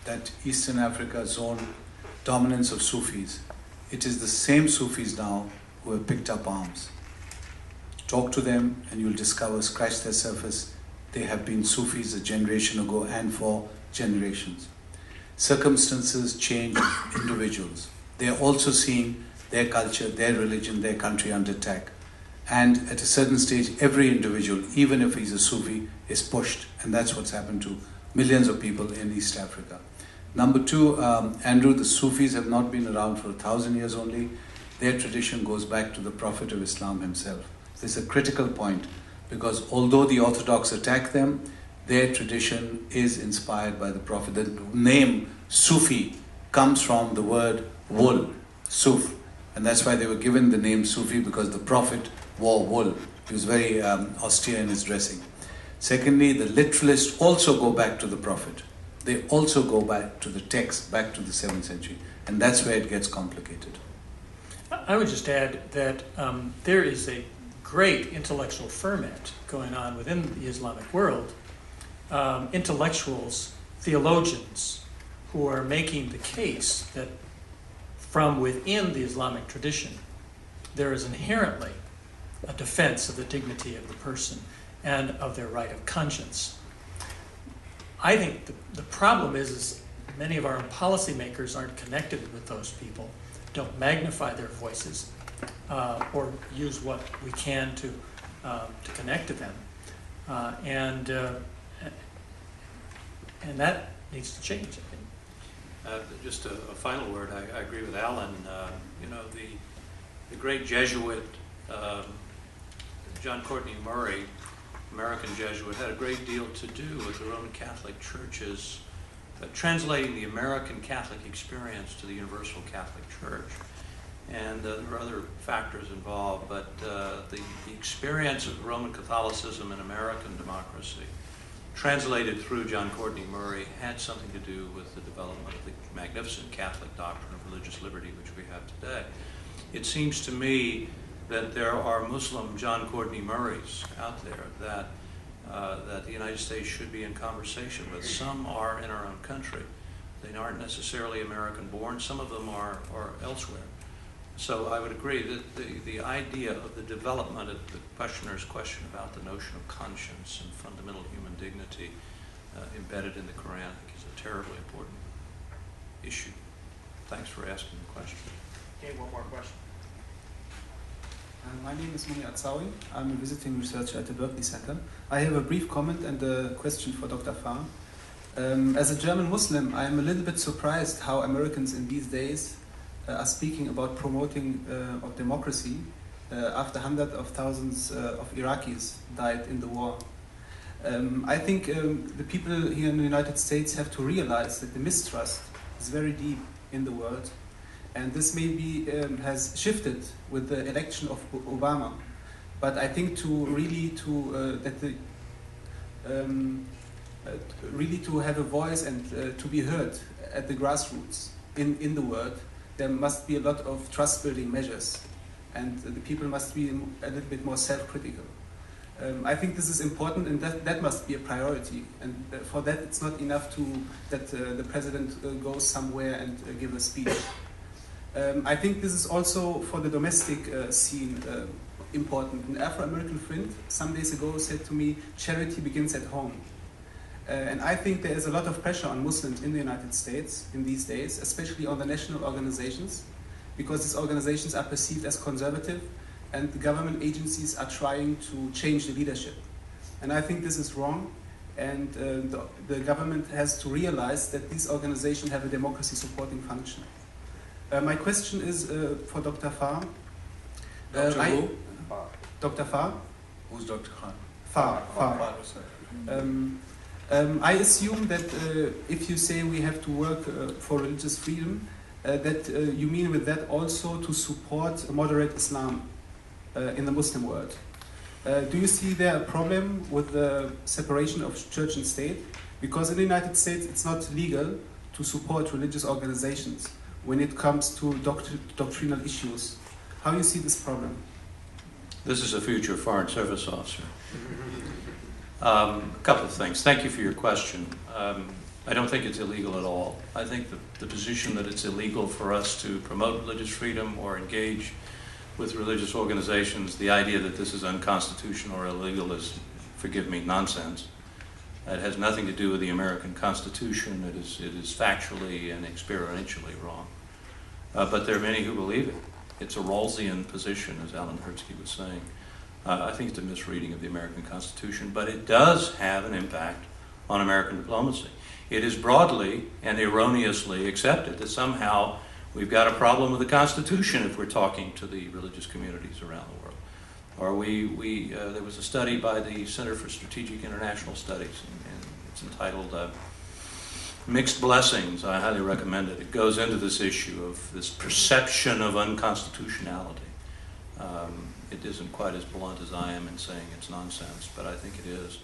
S3: that Eastern Africa zone dominance of Sufis. It is the same Sufis now who have picked up arms. Talk to them and you'll discover, scratch their surface, they have been Sufis a generation ago and for generations. Circumstances change individuals. They are also seeing their culture, their religion, their country under attack. And at a certain stage, every individual, even if he's a Sufi, is pushed. And that's what's happened to millions of people in East Africa. Number two, Andrew, the Sufis have not been around for 1,000 years only. Their tradition goes back to the Prophet of Islam himself. This is a critical point because although the Orthodox attack them, their tradition is inspired by the Prophet. The name Sufi comes from the word wool, Suf. And that's why they were given the name Sufi, because the Prophet wore wool. He was very austere in his dressing. Secondly, the literalists also go back to the Prophet. They also go back to the text, back to the 7th century. And that's where it gets complicated.
S5: I would just add that there is a great intellectual ferment going on within the Islamic world. Intellectuals, theologians, who are making the case that from within the Islamic tradition, there is inherently a defense of the dignity of the person and of their right of conscience. I think the problem is many of our policymakers aren't connected with those people, don't magnify their voices, or use what we can to connect to them, and that needs to change, I think.
S2: Just a final word. I agree with Alan. The great Jesuit John Courtney Murray, American Jesuit, had a great deal to do with the Roman Catholic Church's translating the American Catholic experience to the Universal Catholic Church. And there are other factors involved, but the experience of Roman Catholicism and American democracy, translated through John Courtney Murray, had something to do with the development of the magnificent Catholic doctrine of religious liberty which we have today. It seems to me that there are Muslim John Courtney Murrays out there that the United States should be in conversation with. Some are in our own country. They aren't necessarily American-born. Some of them are elsewhere. So I would agree that the idea of the development of the questioner's question about the notion of conscience and fundamental human dignity embedded in the Quran, I think, is a terribly important issue. Thanks for asking the question.
S1: Okay, one more question.
S8: My name is Muni Atsawi. I'm a visiting researcher at the Berkley Center. I have a brief comment and a question for Dr. Farr. As a German Muslim, I'm a little bit surprised how Americans in these days are speaking about promoting of democracy after hundreds of thousands of Iraqis died in the war. I think the people here in the United States have to realize that the mistrust is very deep in the world. And this maybe has shifted with the election of Obama, but I think really to have a voice and to be heard at the grassroots in the world, there must be a lot of trust-building measures, and the people must be a little bit more self-critical. I think this is important, and that must be a priority. And for that, it's not enough that the president goes somewhere and give a speech. I think this is also for the domestic scene important. An Afro-American friend some days ago said to me, charity begins at home. And I think there is a lot of pressure on Muslims in the United States in these days, especially on the national organizations, because these organizations are perceived as conservative and the government agencies are trying to change the leadership. And I think this is wrong, and the government has to realize that these organizations have a democracy supporting function. My question is for Dr. Farr.
S3: Dr. who?
S8: Dr. Farr?
S3: Who's Dr. Khan?
S8: Farr. I assume that if you say we have to work for religious freedom, that you mean with that also to support moderate Islam in the Muslim world. Do you see there a problem with the separation of church and state? Because in the United States it's not legal to support religious organizations when it comes to doctrinal issues How you see this problem?
S2: This is a future Foreign Service officer. A couple of things. Thank you for your question. I don't think it's illegal at all. I think the position that it's illegal for us to promote religious freedom or engage with religious organizations, the idea that this is unconstitutional or illegal is, forgive me, nonsense. It has nothing to do with the American Constitution. It is factually and experientially wrong. But there are many who believe it. It's a Rawlsian position, as Alan Hertzke was saying. I think it's a misreading of the American Constitution, but it does have an impact on American diplomacy. It is broadly and erroneously accepted that somehow we've got a problem with the Constitution if we're talking to the religious communities around the world. Or there was a study by the Center for Strategic International Studies, and it's entitled Mixed Blessings. I highly recommend it. It goes into this issue of this perception of unconstitutionality. It isn't quite as blunt as I am in saying it's nonsense, but I think it is.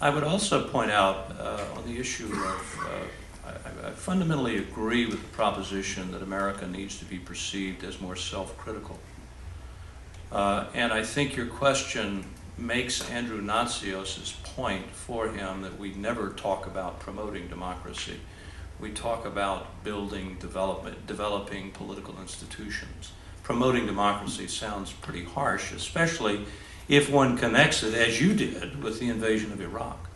S2: I would also point out on the issue of, I fundamentally agree with the proposition that America needs to be perceived as more self-critical. And I think your question makes Andrew Natsios' point for him that we never talk about promoting democracy. We talk about building, developing political institutions. Promoting democracy sounds pretty harsh, especially if one connects it, as you did, with the invasion of Iraq.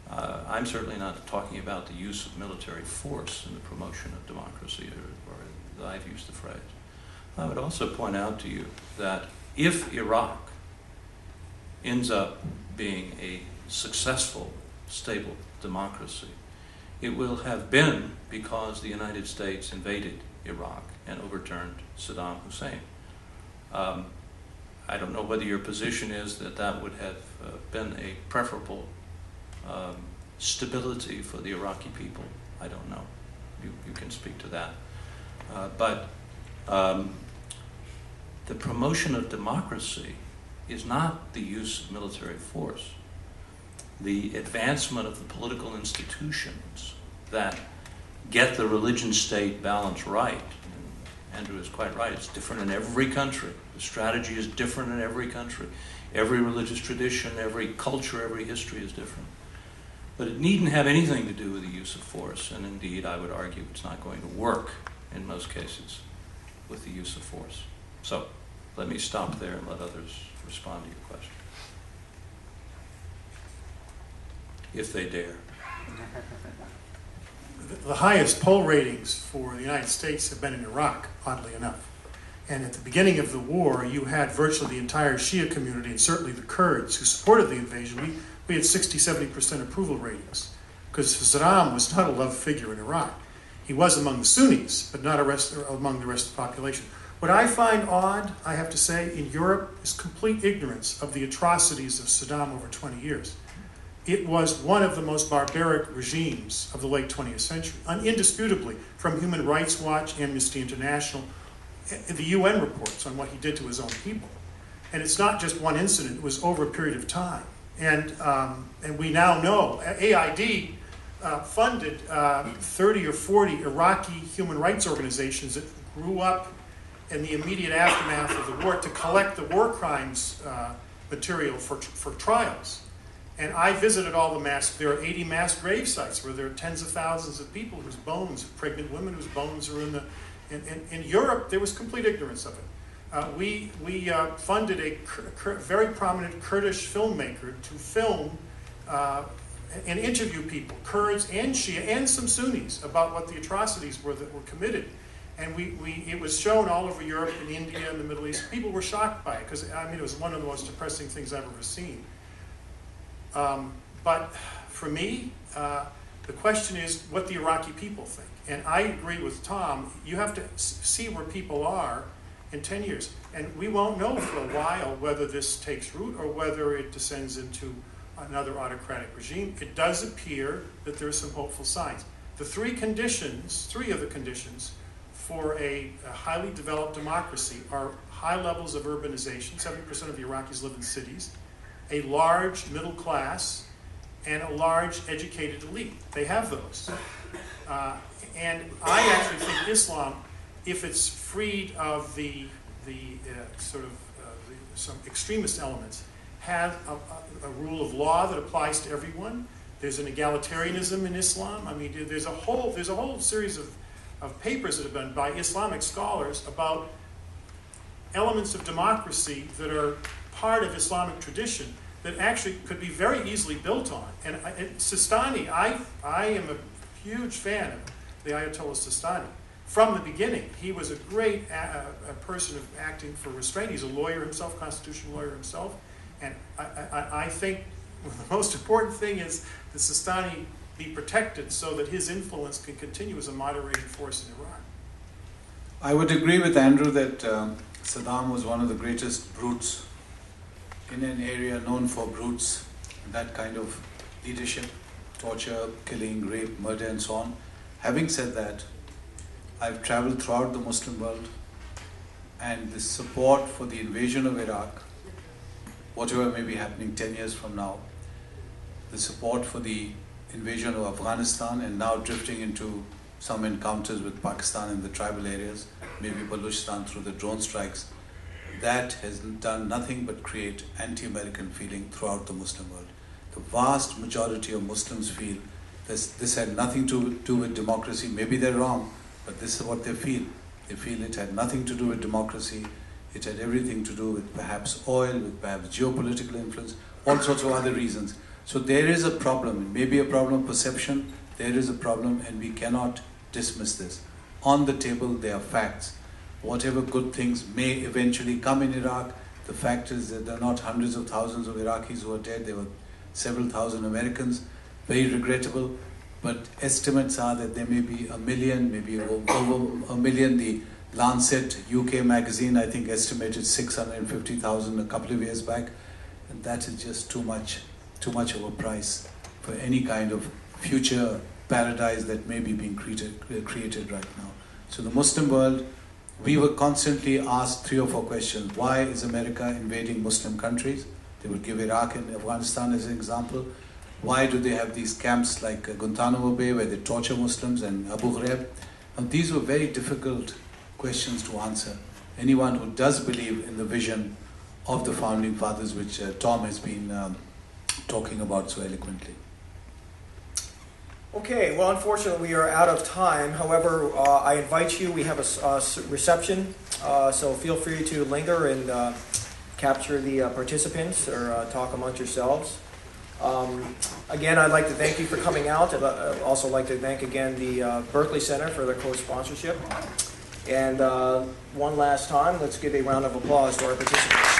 S2: I'm certainly not talking about the use of military force in the promotion of democracy, or I've used the phrase. I would also point out to you that if Iraq ends up being a successful, stable democracy, it will have been because the United States invaded Iraq and overturned Saddam Hussein. I don't know whether your position is that that would have been a preferable stability for the Iraqi people. I don't know. You can speak to that. But the promotion of democracy is not the use of military force. The advancement of the political institutions that get the religion state balance right. And Andrew is quite right. It's different in every country. The strategy is different in every country. Every religious tradition, every culture, every history is different. But it needn't have anything to do with the use of force. And indeed, I would argue it's not going to work in most cases with the use of force. So let me stop there and let others respond to your question, if they dare.
S4: The highest poll ratings for the United States have been in Iraq, oddly enough. And at the beginning of the war, you had virtually the entire Shia community, and certainly the Kurds who supported the invasion. We had 60-70% approval ratings, because Saddam was not a loved figure in Iraq. He was among the Sunnis, but not among the rest of the population. What I find odd, I have to say, in Europe is complete ignorance of the atrocities of Saddam over 20 years. It was one of the most barbaric regimes of the late 20th century, indisputably, from Human Rights Watch, Amnesty International, the UN reports on what he did to his own people. And it's not just one incident, it was over a period of time. And we now know, AID funded 30 or 40 Iraqi human rights organizations that grew up in the immediate aftermath of the war to collect the war crimes material for trials. And I visited all the there are 80 mass grave sites where there are tens of thousands of people whose bones, pregnant women whose bones are in Europe, there was complete ignorance of it. We funded a very prominent Kurdish filmmaker to film and interview people, Kurds and Shia and some Sunnis, about what the atrocities were that were committed. And it was shown all over Europe and India and the Middle East. People were shocked by it because, it was one of the most depressing things I've ever seen. But for me, the question is what the Iraqi people think. And I agree with Tom, you have to see where people are in 10 years. And we won't know for a while whether this takes root or whether it descends into another autocratic regime. It does appear that there are some hopeful signs. The three of the conditions for a highly developed democracy are high levels of urbanization. 70% of the Iraqis live in cities. A large middle class, and a large educated elite. They have those. And I actually think Islam if it's freed of some extremist elements, have a rule of law that applies to everyone. There's an egalitarianism in Islam. I mean, there's a whole series of papers that have been by Islamic scholars about elements of democracy that are part of Islamic tradition that actually could be very easily built on. And Sistani, I am a huge fan of the Ayatollah Sistani. From the beginning, he was a great person of acting for restraint. He's a lawyer himself, constitutional lawyer himself. And I think the most important thing is that Sistani be protected so that his influence can continue as a moderating force in Iran.
S3: I would agree with Andrew that Saddam was one of the greatest brutes in an area known for brutes, that kind of leadership, torture, killing, rape, murder, and so on. Having said that, I've traveled throughout the Muslim world, and the support for the invasion of Iraq, whatever may be happening 10 years from now, the support for the invasion of Afghanistan, and now drifting into some encounters with Pakistan in the tribal areas, maybe Balochistan through the drone strikes, that has done nothing but create anti-American feeling throughout the Muslim world. The vast majority of Muslims feel this had nothing to do with democracy. Maybe they're wrong, but this is what they feel. They feel it had nothing to do with democracy. It had everything to do with perhaps oil, with perhaps geopolitical influence, all sorts of other reasons. So there is a problem. It may be a problem of perception. There is a problem, and we cannot dismiss this. On the table, there are facts. Whatever good things may eventually come in Iraq, the fact is that there are not hundreds of thousands of Iraqis who are dead. There were several thousand Americans. Very regrettable. But estimates are that there may be 1 million, maybe over 1 million. The Lancet UK magazine, I think, estimated 650,000 a couple of years back. And that is just too much of a price for any kind of future paradise that may be being created right now. So the Muslim world, we were constantly asked 3 or 4 questions. Why is America invading Muslim countries? They would give Iraq and Afghanistan as an example. Why do they have these camps like Guantanamo Bay where they torture Muslims, and Abu Ghraib? Now, these were very difficult questions to answer. Anyone who does believe in the vision of the Founding Fathers, which Tom has been talking about so eloquently.
S1: Okay, well, unfortunately, we are out of time. However, I invite you, we have a reception, so feel free to linger and capture the participants or talk amongst yourselves. Again, I'd like to thank you for coming out. I'd also like to thank again the Berkley Center for their co-sponsorship. And one last time, let's give a round of applause to our participants.